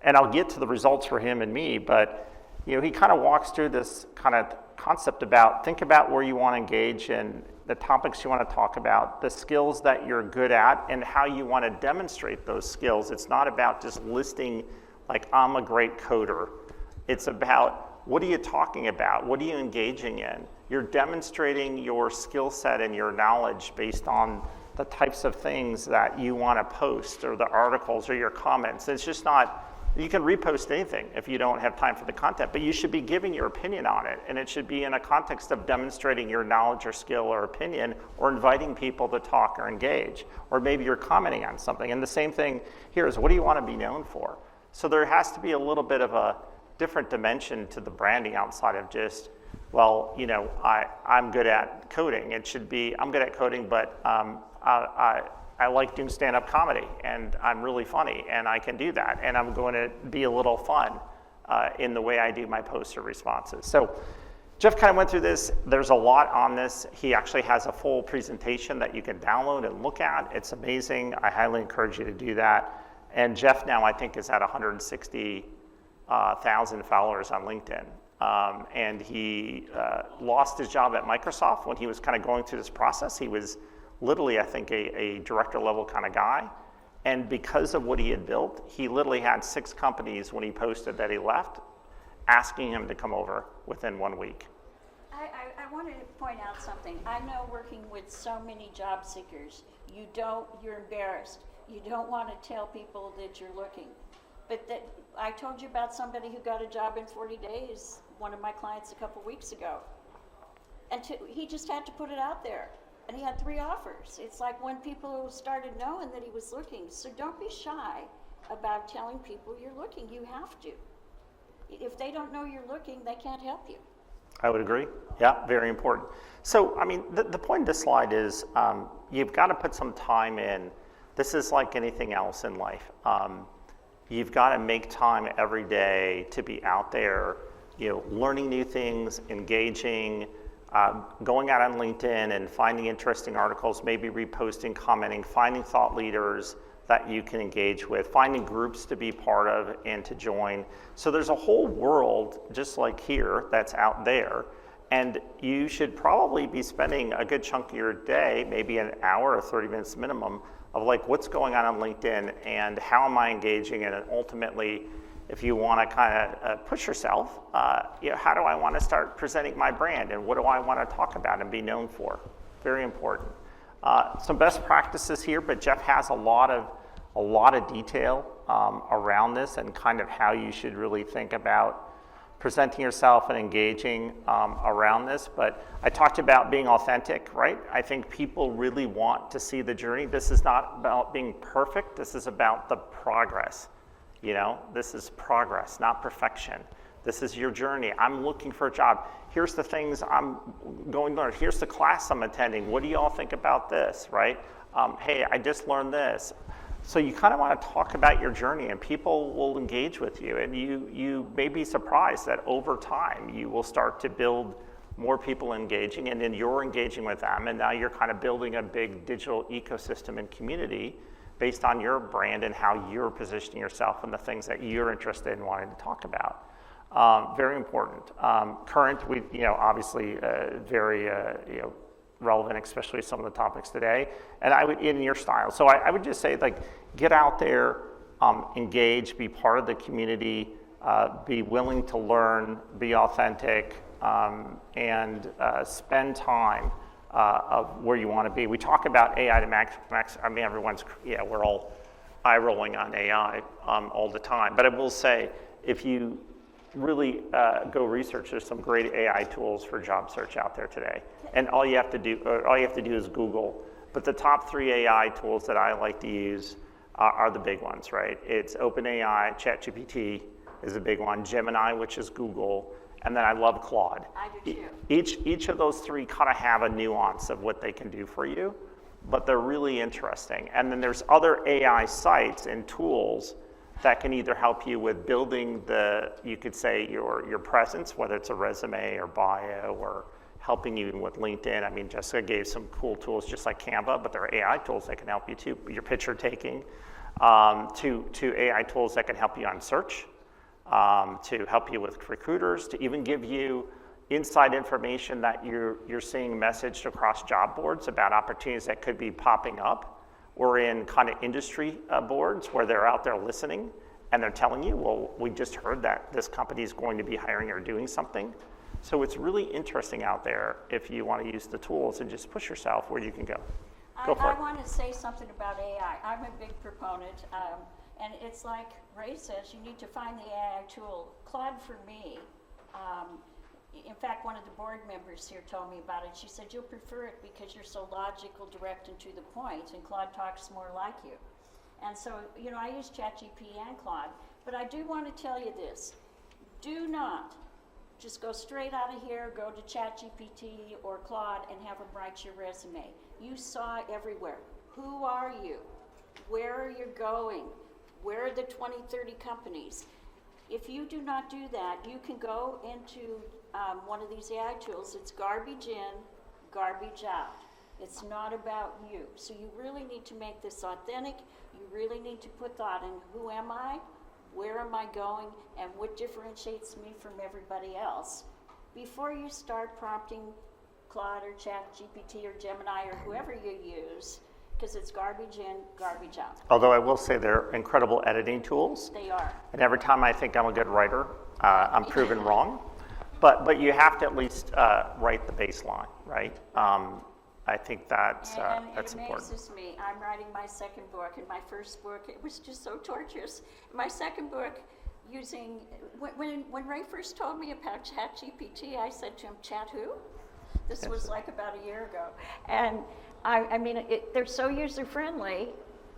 And I'll get to the results for him and me. But he kind of walks through this kind of concept about think about where you want to engage and the topics you want to talk about, the skills that you're good at, and how you want to demonstrate those skills. It's not about just listing like I'm a great coder. It's about what are you talking about? What are you engaging in? You're demonstrating your skill set and your knowledge based on the types of things that you want to post or the articles or your comments. It's just not, you can repost anything if you don't have time for the content, but you should be giving your opinion on it. And it should be in a context of demonstrating your knowledge or skill or opinion or inviting people to talk or engage. Or maybe you're commenting on something. And the same thing here is what do you want to be known for? So there has to be a little bit of a different dimension to the branding outside of just, well, I'm good at coding. It should be, I'm good at coding, but I like doing stand-up comedy, and I'm really funny, and I can do that, and I'm going to be a little fun in the way I do my posts or responses. So Jeff kind of went through this. There's a lot on this. He actually has a full presentation that you can download and look at. It's amazing. I highly encourage you to do that. And Jeff now, I think, is at 160,000 followers on LinkedIn. And he lost his job at Microsoft when he was kind of going through this process. He was literally, I think, a director level kind of guy. And because of what he had built, he literally had 6 companies when he posted that he left, asking him to come over within 1 week. I wanted to point out something. I know working with so many job seekers, you're embarrassed. You don't want to tell people that you're looking. But I told you about somebody who got a job in 40 days, one of my clients a couple weeks ago. And he just had to put it out there. And he had 3 offers. It's like when people started knowing that he was looking. So don't be shy about telling people you're looking. You have to. If they don't know you're looking, they can't help you. I would agree. Yeah, very important. So, I mean, the point of this slide is you've got to put some time in. This is like anything else in life. You've got to make time every day to be out there, learning new things, engaging, going out on LinkedIn and finding interesting articles, maybe reposting, commenting, finding thought leaders that you can engage with, finding groups to be part of and to join. So there's a whole world, just like here, that's out there. And you should probably be spending a good chunk of your day, maybe an hour or 30 minutes minimum, of like what's going on LinkedIn and how am I engaging, and ultimately, if you want to kind of push yourself, how do I want to start presenting my brand and what do I want to talk about and be known for? Very important. Some best practices here, but Jeff has a lot of detail around this and kind of how you should really think about presenting yourself and engaging around this. But I talked about being authentic, right? I think people really want to see the journey. This is not about being perfect. This is about the progress. This is progress, not perfection. This is your journey. I'm looking for a job. Here's the things I'm going to learn. Here's the class I'm attending. What do you all think about this, right? Hey, I just learned this. So you kind of want to talk about your journey, and people will engage with you. And you may be surprised that over time you will start to build more people engaging, and then you're engaging with them, and now you're kind of building a big digital ecosystem and community based on your brand and how you're positioning yourself and the things that you're interested in wanting to talk about. Very important. Current, obviously very relevant, especially some of the topics today. And I would, in your style. So I would just say, like, get out there, engage, be part of the community, be willing to learn, be authentic, and spend time of where you want to be. We talk about AI to max. I mean, we're all eye rolling on AI all the time. But I will say, if you really go research, there's some great AI tools for job search out there today. And all you have to do is Google. But the top 3 AI tools that I like to use are the big ones, right? It's OpenAI, ChatGPT is a big one, Gemini, which is Google, and then I love Claude. I do too. Each of those 3 kind of have a nuance of what they can do for you, but they're really interesting. And then there's other AI sites and tools that can either help you with building you could say your presence, whether it's a resume or bio, or helping you with LinkedIn. I mean, Jessica gave some cool tools just like Canva, but there are AI tools that can help you too, your picture taking, to AI tools that can help you on search, to help you with recruiters, to even give you inside information that you're seeing messaged across job boards about opportunities that could be popping up, or in kind of industry boards where they're out there listening and they're telling you, well, we just heard that this company is going to be hiring or doing something. So it's really interesting out there if you want to use the tools and just push yourself where you can go. Go for it. I want to say something about AI. I'm a big proponent, and it's like Ray says, you need to find the AI tool. Claude, for me, in fact, one of the board members here told me about it. She said, you'll prefer it because you're so logical, direct, and to the point, and Claude talks more like you. And so, I use ChatGPT and Claude, but I do want to tell you this. Do not just go straight out of here, go to ChatGPT or Claude and have them write your resume. You saw everywhere. Who are you? Where are you going? Where are the 20, 30 companies? If you do not do that, you can go into one of these AI tools. It's garbage in, garbage out. It's not about you. So you really need to make this authentic. You really need to put thought in who am I, where am I going, and what differentiates me from everybody else before you start prompting Claude or ChatGPT or Gemini or whoever you use, because it's garbage in, garbage out. Although I will say they're incredible editing tools. They are. And every time I think I'm a good writer, I'm proven wrong. But you have to at least write the baseline, right? I think that's important. It amazes me. I'm writing my second book, and my first book, it was just so torturous. My second book, when Ray first told me about ChatGPT, I said to him, "Chat who?" This was like about a year ago, and I mean, they're so user friendly,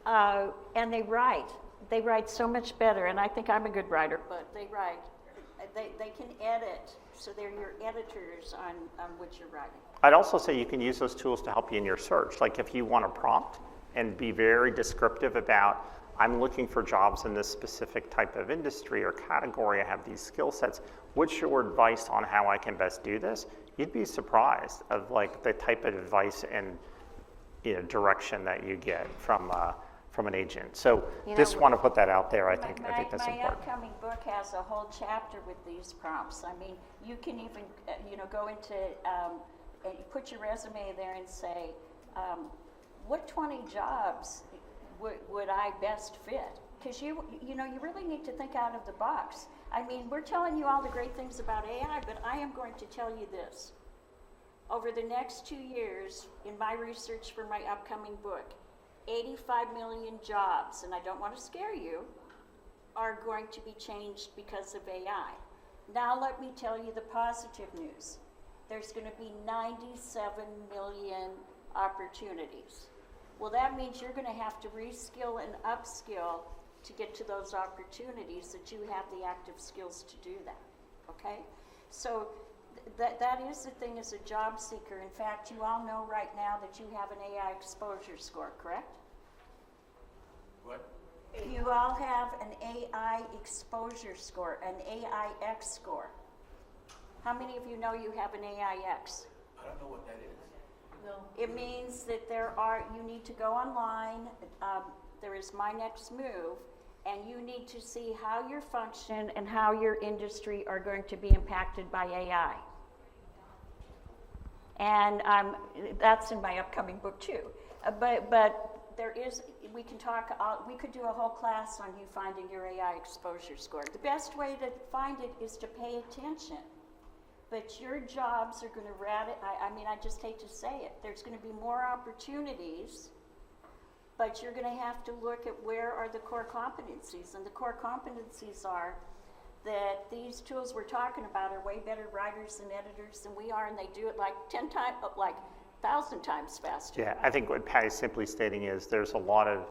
and they write so much better. And I think I'm a good writer, but they can edit, so they're your editors on what you're writing. I'd also say you can use those tools to help you in your search. Like if you want to prompt and be very descriptive about, I'm looking for jobs in this specific type of industry or category, I have these skill sets, what's your advice on how I can best do this? you'd be surprised of like the type of advice and direction that you get from an agent. So just want to put that out there. I think that's my important. upcoming book has a whole chapter with these prompts. I mean, you can even go into and you put your resume there and say, what 20 jobs would I best fit? Because you really need to think out of the box. I mean, we're telling you all the great things about AI, but I am going to tell you this. Over the next 2 years, in my research for my upcoming book, 85 million jobs, and I don't want to scare you, are going to be changed because of AI. Now let me tell you the positive news. There's going to be 97 million opportunities. Well, that means you're going to have to reskill and upskill to get to those opportunities that you have the active skills to do that, okay? So that is the thing as a job seeker. In fact, you all know right now that you have an AI exposure score, correct? What? You all have an AI exposure score, an AIX score. How many of you know you have an AIX? I don't know what that is. No. It means that you need to go online, there is My Next Move, and you need to see how your function and how your industry are going to be impacted by AI. And that's in my upcoming book too. But there is, we could do a whole class on you finding your AI exposure score. The best way to find it is to pay attention. But your jobs are going to I just hate to say it. There's going to be more opportunities, but you're going to have to look at where are the core competencies. And the core competencies are that these tools we're talking about are way better writers and editors than we are, and they do it like 10 times, like 1,000 times faster. Yeah, I think what Patty's simply stating is there's a lot of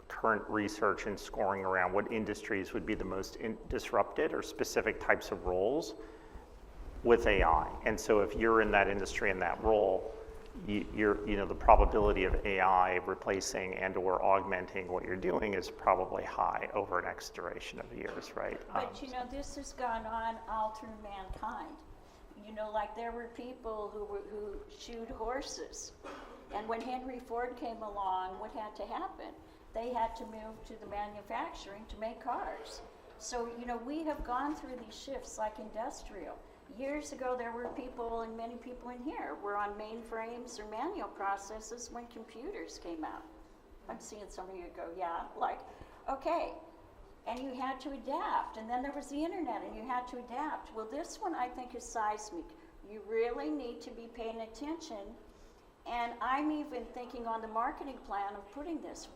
current research and scoring around what industries would be the most disrupted or specific types of roles with AI. And so if you're in that industry and that role, the probability of AI replacing and or augmenting what you're doing is probably high over an X duration of years, right? But this has gone on all through mankind. Like there were people who shoed horses. And when Henry Ford came along, what had to happen? They had to move to the manufacturing to make cars. So, we have gone through these shifts like industrial. Years ago, there were people, and many people in here were on mainframes or manual processes when computers came out. I'm seeing some of you go, yeah, like, okay. And you had to adapt. And then there was the internet, and you had to adapt. Well, this one I think is seismic. You really need to be paying attention. And I'm even thinking on the marketing plan of putting this.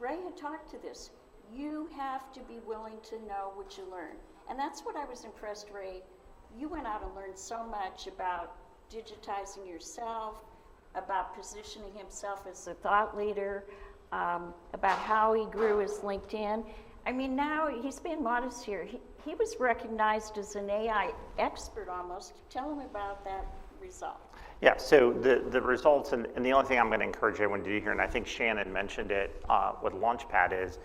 Ray had talked to this. You have to be willing to know what you learn. And that's what I was impressed, Ray. You went out and learned so much about digitizing yourself, about positioning himself as a thought leader, about how he grew his LinkedIn. I mean, now he's being modest here. He was recognized as an AI expert almost. Tell him about that result. Yeah, so the results, and the only thing I'm going to encourage everyone to do here, and I think Shannon mentioned it with Launchpad, is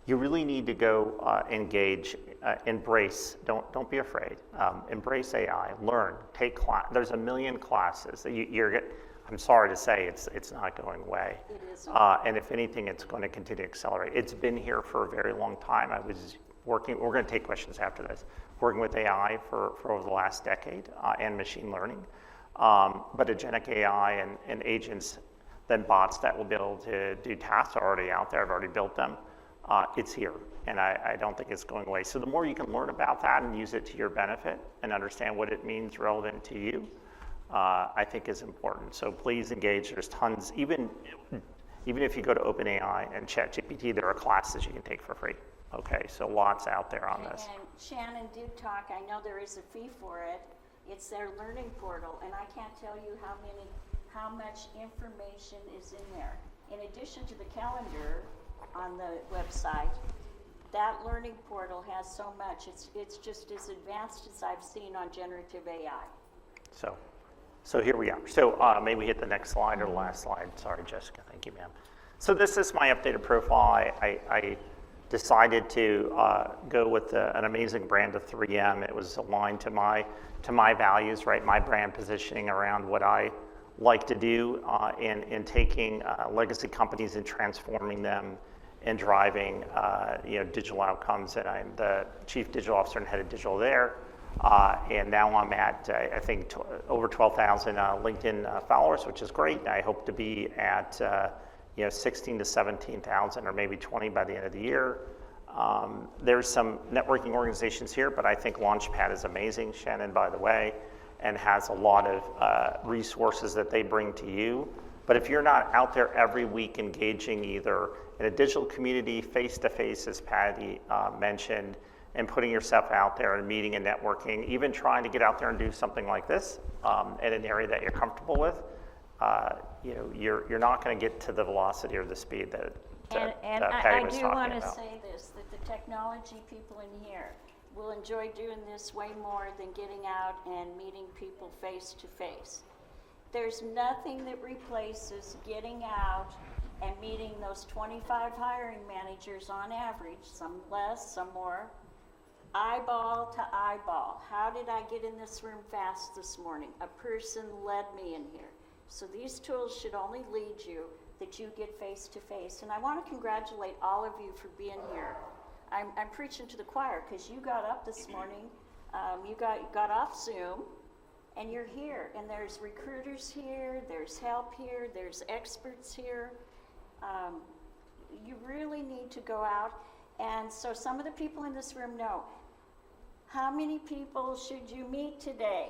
you really need to go engage, embrace, don't be afraid, embrace AI, learn, take class. There's a million classes that I'm sorry to say, it's not going away. It isn't. And if anything, it's going to continue to accelerate. It's been here for a very long time. I was working, we're going to take questions after this, working with AI for over the last decade and machine learning. But agentic AI and agents, then bots that will be able to do tasks are already out there. I've already built them. It's here, and I don't think it's going away. So the more you can learn about that and use it to your benefit and understand what it means relevant to you, I think is important. So please engage. There's tons, even if you go to OpenAI and ChatGPT, there are classes you can take for free. Okay, so lots out there on this. And Shannon did talk, I know there is a fee for it. It's their learning portal, and I can't tell you how much information is in there. In addition to the calendar on the website, that learning portal has so much. It's just as advanced as I've seen on generative AI. So here we are. So maybe we hit the next slide or the last slide. Sorry, Jessica. Thank you, ma'am. So this is my updated profile. I decided to go with an amazing brand of 3M. It was aligned to my values, right? My brand positioning around what I like to do in taking legacy companies and transforming them and driving digital outcomes. And I'm the chief digital officer and head of digital there. And now I'm at, I think, over 12,000 LinkedIn followers, which is great. I hope to be at 16 to 17,000 or maybe 20 by the end of the year. There's some networking organizations here, but I think Launchpad is amazing, Shannon, by the way, and has a lot of resources that they bring to you. But if you're not out there every week engaging either in a digital community, face-to-face, as Patti mentioned, and putting yourself out there and meeting and networking, even trying to get out there and do something like this in an area that you're comfortable with, you're not going to get to the velocity or the speed that Patti was talking about. I do want to say this, that the technology people in here will enjoy doing this way more than getting out and meeting people face to face. There's nothing that replaces getting out and meeting those 25 hiring managers on average, some less, some more, eyeball to eyeball. How did I get in this room fast this morning? A person led me in here. So these tools should only lead you that you get face to face. And I want to congratulate all of you for being here. I'm preaching to the choir because you got up this morning, you got off Zoom, and you're here. And there's recruiters here, there's help here, there's experts here. You really need to go out. And so some of the people in this room know. How many people should you meet today?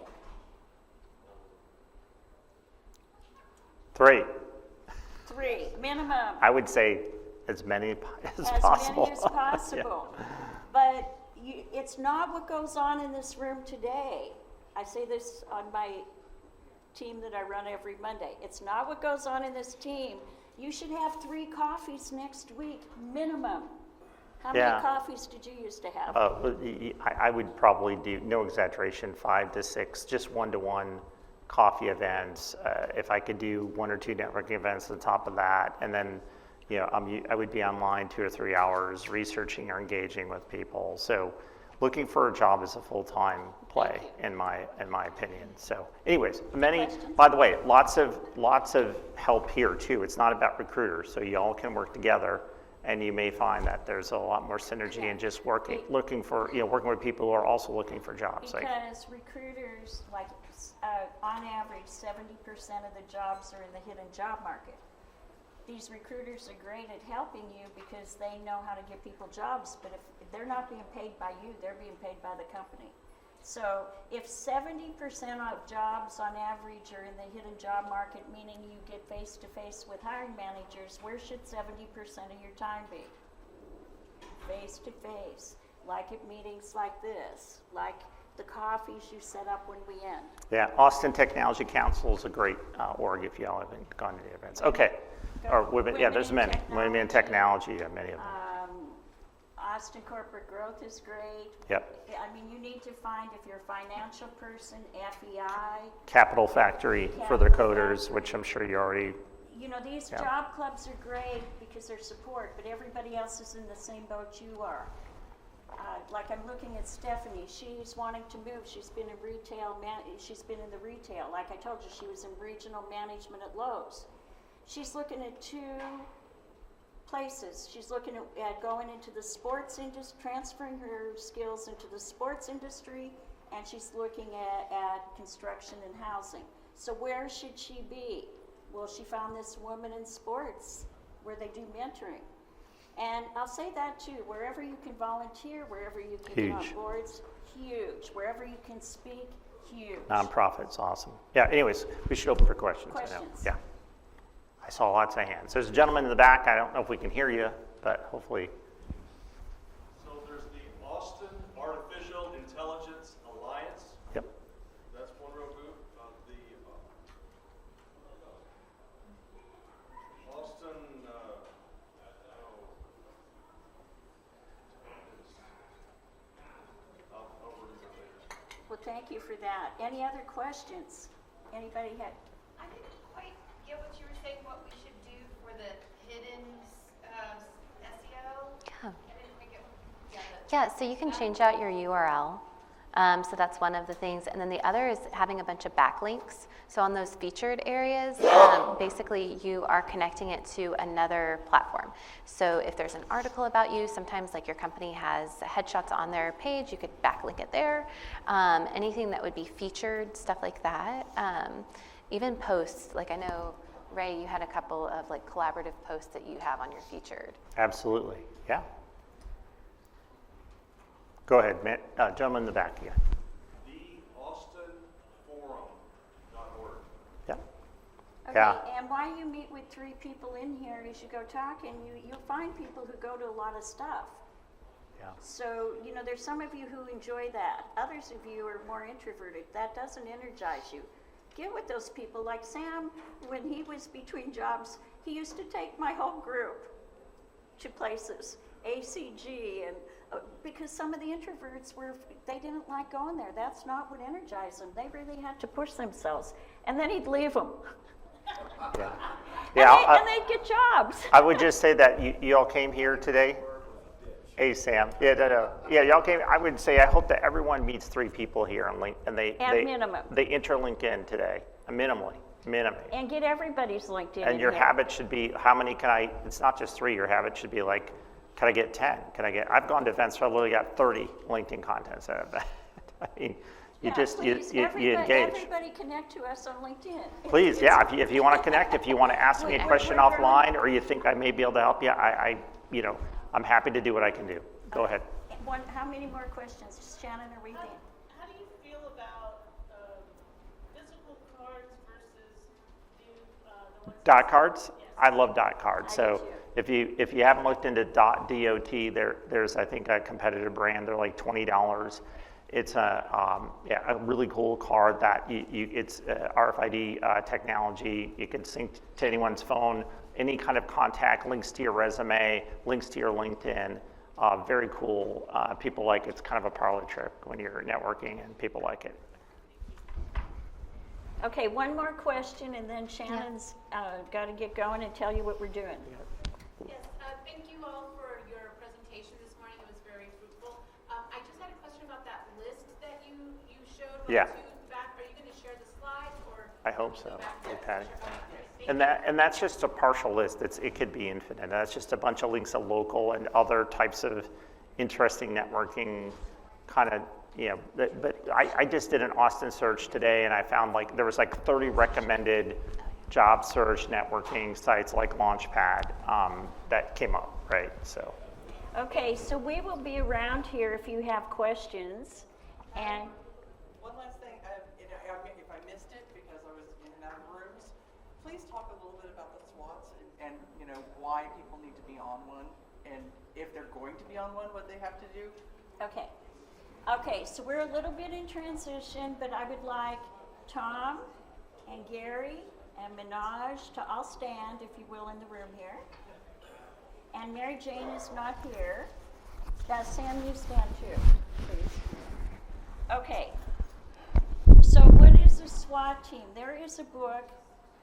3. 3, minimum. I would say as many as possible. As many as possible. Yeah. But it's not what goes on in this room today. I say this on my team that I run every Monday. It's not what goes on in this team. You should have 3 coffees next week, minimum. How many coffees did you used to have? I would probably do, no exaggeration, 5 to 6, just one-to-one coffee events. If I could do 1 or 2 networking events on top of that, and then I would be online 2 or 3 hours researching or engaging with people. So looking for a job is a full-time play in my opinion. So anyways, by the way, lots of help here too. It's not about recruiters, so you all can work together. And you may find that there's a lot more synergy in just working with people who are also looking for jobs. Because recruiters, on average, 70% of the jobs are in the hidden job market. These recruiters are great at helping you because they know how to give people jobs, but if they're not being paid by you, they're being paid by the company. So if 70% of jobs on average are in the hidden job market, meaning you get face-to-face with hiring managers, where should 70% of your time be? Face-to-face, like at meetings like this, like the coffees you set up when we end. Yeah, Austin Technology Council is a great org if y'all haven't gone to the events. Okay, or women, there's many. Women in technology, many of them. Austin Corporate Growth is great. Yep. I mean, you need to find, if you're a financial person, FEI. Capital Factory for their coders, which I'm sure you already. These job clubs are great because they're support, but everybody else is in the same boat you are. Like I'm looking at Stephanie, she's wanting to move. She's been in retail, she's been in the retail. Like I told you, she was in regional management at Lowe's. She's looking at 2 places. She's looking at going into the sports industry, transferring her skills into the sports industry, and she's looking at construction and housing. So where should she be? Well, she found this woman in sports where they do mentoring. And I'll say that too, wherever you can volunteer, wherever you can get on boards, huge. Wherever you can speak, huge. Nonprofits, awesome. Yeah, anyways, we should open for questions. Yeah. I saw lots of hands. There's a gentleman in the back. I don't know if we can hear you, but hopefully. So there's the Austin Artificial Intelligence Alliance. Yep. That's one real group. The Austin, I'll read it later. Well, thank you for that. Any other questions? Anybody had? I didn't quite get what you were saying, what we should do for the hidden SEO. Yeah. I didn't Yeah, so you can change out your URL. So that's one of the things. And then the other is having a bunch of backlinks. So on those featured areas, basically you are connecting it to another platform. So if there's an article about you, sometimes like your company has headshots on their page, you could backlink it there. Anything that would be featured, stuff like that. Even posts, like I know, Ray, you had a couple of like collaborative posts that you have on your featured. Absolutely, yeah. Go ahead, Matt. Gentleman in the back, yeah. TheAustinForum.org. Yeah. Okay, Yeah. and why you meet with 3 people in here is you go talk and you'll find people who go to a lot of stuff. Yeah. So, you know, there's some of you who enjoy that. Others of you are more introverted. That doesn't energize you. Get with those people. Like Sam, when he was between jobs, he used to take my whole group to places, ACG, and because some of the introverts they didn't like going there. That's not what energized them. They really had to push themselves. And then he'd leave them. Yeah. Yeah. And they'd get jobs. I would just say that you all came here today. Hey, Sam. Yeah, yeah, y'all came. I would say I hope that everyone meets 3 people here and minimum. they interlink in today, minimally. And get everybody's LinkedIn. And in your here. habit should be, how many can I? It's not just 3. Your habit should be like, can I get 10? I've gone to events where I literally got 30 LinkedIn contents out of that. I mean, you Please, you engage. Everybody connect to us on LinkedIn. Please, yeah. If you want to connect, if you want to ask me a question we're offline, or you think I may be able to help you, I'm happy to do what I can do. Go ahead. How many more questions? Shannon, are we there? How do you feel about physical cards versus the ones? Dot cards? I love dot cards. I So do too. if you haven't looked into .dot, there's I think a competitive brand. They're like $20. It's a really cool card that it's RFID technology. You can sync to anyone's phone, any kind of contact, links to your resume, links to your LinkedIn. Very cool. People like it's kind of a parlor trick when you're networking, and people like it. Okay, one more question, and then Shannon's got to get going and tell you what we're doing. Yes, thank you all for your presentation this morning. It was very fruitful. I just had a question about that list that you showed. Yeah. Back. Are you going to share the slides, or? I hope so. Hey, Patty. Thank And that's just a partial list. It could be infinite. That's just a bunch of links to local and other types of interesting networking kind of, but I just did an Austin search today, and I found there was 30 recommended job search networking sites like Launchpad that came up, right? So. Okay, so we will be around here if you have questions. And One last thing, if I missed it because I was in and out of rooms, please talk a little bit about the SWATs and why people need to be on one, and if they're going to be on one, what they have to do. Okay, so we're a little bit in transition, but I would like Tom and Gary and Minaj to all stand, if you will, in the room here. And Mary Jane is not here. Sam, you stand too, please. Okay. So what is a SWAT team? There is a book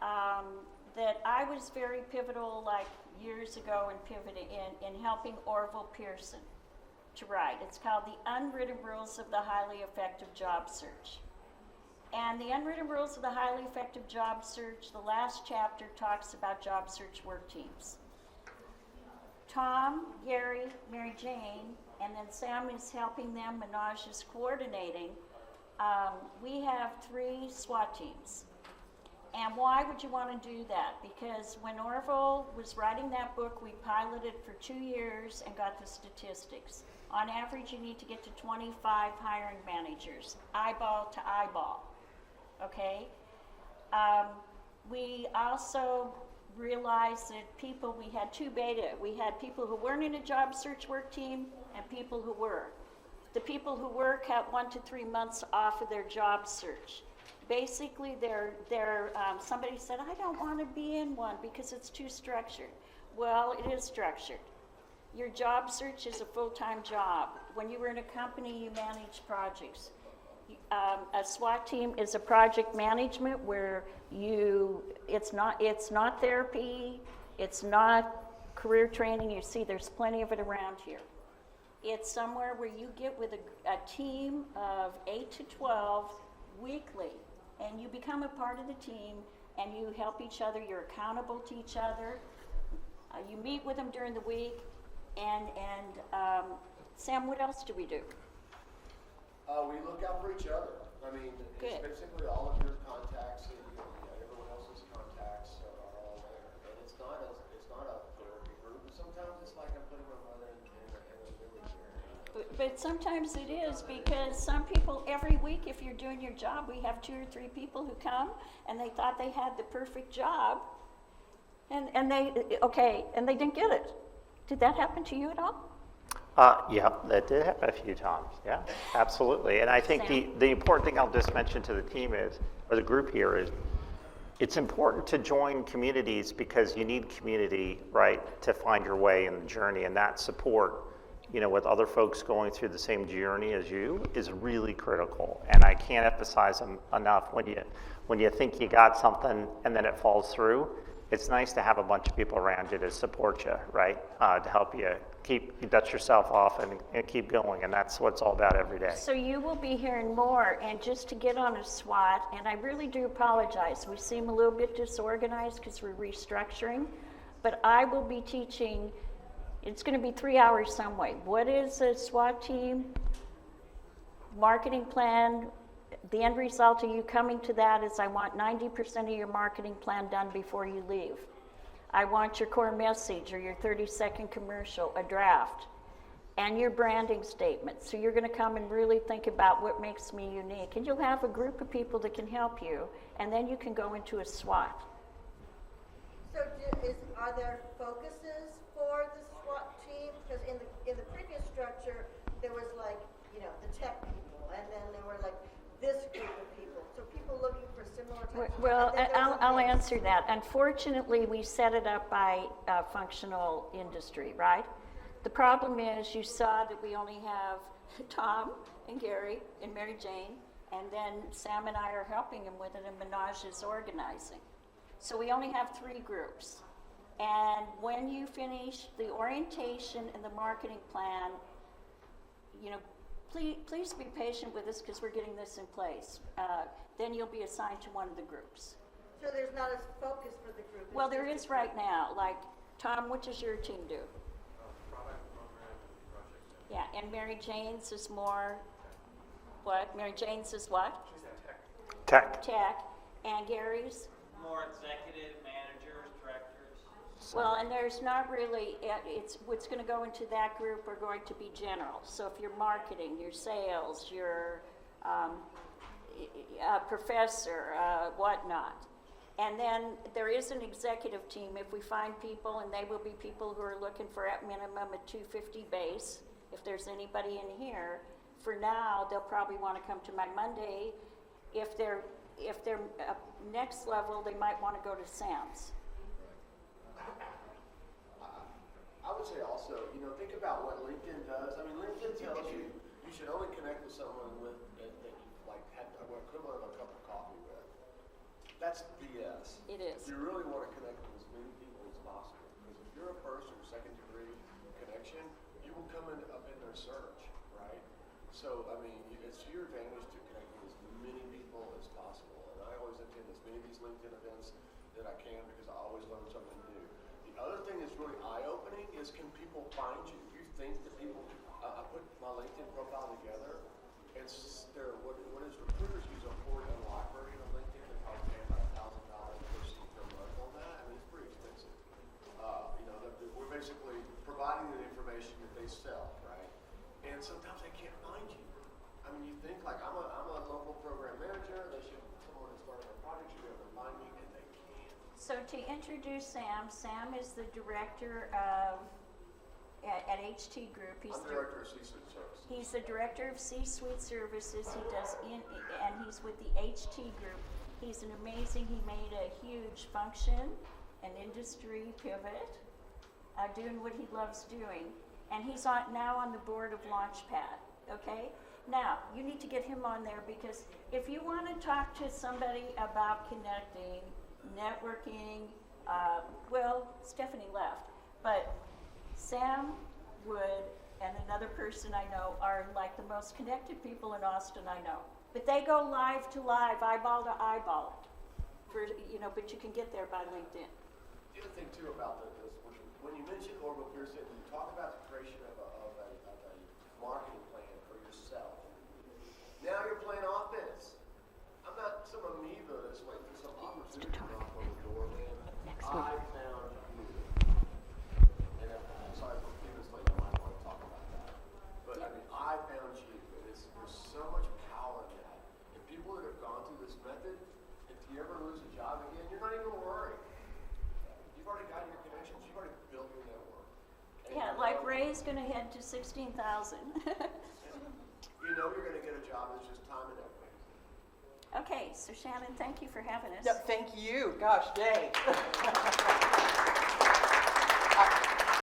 that I was very pivotal years ago in helping Orville Pearson to write. It's called The Unwritten Rules of the Highly Effective Job Search. And the Unwritten Rules of the Highly Effective Job Search, the last chapter talks about job search work teams. Tom, Gary, Mary Jane, and then Sam is helping them, Minaj is coordinating. We have 3 SWAT teams. And why would you want to do that? Because when Orville was writing that book, we piloted for 2 years and got the statistics. On average, you need to get to 25 hiring managers, eyeball to eyeball, okay? We also realized that we had 2 beta. We had people who weren't in a job search work team and people who were. The people who were kept 1 to 3 months off of their job search. Basically, somebody said, I don't want to be in one because it's too structured. Well, it is structured. Your job search is a full-time job. When you were in a company, you manage projects. A SWAT team is a project management where it's not therapy, it's not career training. You see, there's plenty of it around here. It's somewhere where you get with a team of 8 to 12 weekly, and you become a part of the team, and you help each other, you're accountable to each other. You meet with them during the week, and Sam, what else do we do? We look out for each other. I mean, Good. it's basically all of your contacts, and everyone else's contacts are all there. And it's not a therapy group. Sometimes it's like I'm putting my mother in a village here. But sometimes it is, because some people, every week, if you're doing your job, we have 2 or 3 people who come, and they thought they had the perfect job, and they didn't get it. Did that happen to you at all? Yeah, that did happen a few times. Yeah, absolutely. And I think the important thing I'll just mention to the team is, or the group here is, it's important to join communities because you need community, right, to find your way in the journey, and that support, with other folks going through the same journey as you is really critical. And I can't emphasize them enough. When you think you got something and then it falls through, it's nice to have a bunch of people around you to support you, right? To help you dust yourself off and keep going. And that's what it's all about every day. So you will be hearing more, and just to get on a SWAT, and I really do apologize. We seem a little bit disorganized because we're restructuring, but I will be teaching, it's going to be 3 hours some way. What is a SWAT team? Marketing plan. The end result of you coming to that is I want 90% of your marketing plan done before you leave. I want your core message or your 30-second commercial, a draft, and your branding statement. So you're going to come and really think about what makes me unique. And you'll have a group of people that can help you, and then you can go into a SWAT. So are there focuses for the SWAT team? Because in the previous structure, there was like, the tech people, and then there were like this group of people. So people looking for similar types of. Well, I'll answer that. Unfortunately, we set it up by functional industry, right? The problem is you saw that we only have Tom and Gary and Mary Jane, and then Sam and I are helping him with it, and Minaj is organizing. So we only have 3 groups. And when you finish the orientation and the marketing plan, please be patient with us because we're getting this in place. Then you'll be assigned to one of the groups. So there's not a focus for the group. Well, there is right now. Like, Tom, what does your team do? Product, program, and project. Yeah, and Mary Jane's is more, what? Mary Jane's is what? She's at tech. Tech. Tech. And Gary's? More executive managers, directors. Well, and there's not really, it's what's going to go into that group are going to be general. So if you're marketing, your sales, your professor, whatnot. And then there is an executive team if we find people, and they will be people who are looking for at minimum a 250 base. If there's anybody in here, for now, they'll probably want to come to my Monday. If they're next level, they might want to go to Sam's. I would say also, think about what LinkedIn does. I mean, LinkedIn tells you should only connect with someone that you had equivalent of a cup of coffee with. That's BS. It is. You really want to connect with as many people as possible, because if you're a first or second degree connection, you will come up in their search, right? So, I mean, it's to your advantage to connect with as many people as possible. And I always attend as many of these LinkedIn events that I can because I always learn something new. The other thing that's really eye-opening is, can people find you? You think that people, I put my LinkedIn profile together, and what is recruiters use a Oregon library on LinkedIn, they're probably paying about $1,000 per month on that. I mean, it's pretty expensive. We're basically providing the information that they sell, right? And sometimes they can't find you. I mean, you think like, I'm a local program manager, someone that's starting a project should be able to find me, and they can't. So to introduce Sam, Sam is the director of, at HT Group. I'm director of C-Suite Services. He's the director of C-Suite Services. He does, and he's with the HT Group. He's he made a huge function, an industry pivot, doing what he loves doing. And he's now on the board of Launchpad, okay? Now, you need to get him on there, because if you want to talk to somebody about connecting, networking, well, Stephanie left, but Sam would and another person I know are like the most connected people in Austin I know. But they go live to live, eyeball to eyeball, for, but you can get there by LinkedIn. The other thing too about this, when you mention Orville Pearson, you talk about the creation of a marketing plan for yourself. Now you're playing offense. I'm not some amoeba that's waiting for some opportunity to knock on the door, man. I found you. And I'm sorry for being this late, I might want to talk about that. But I mean, I found you, and there's so much power in that. And people that have gone through this method, if you ever lose a job again, you're not even going to worry. You've already got your connections. You've already built your network. And Yeah, like Ray's gonna head to 16,000. you know you're going to get a job. It's just time and effort. Okay, so Shannon, thank you for having us. Yep, thank you. Gosh, dang.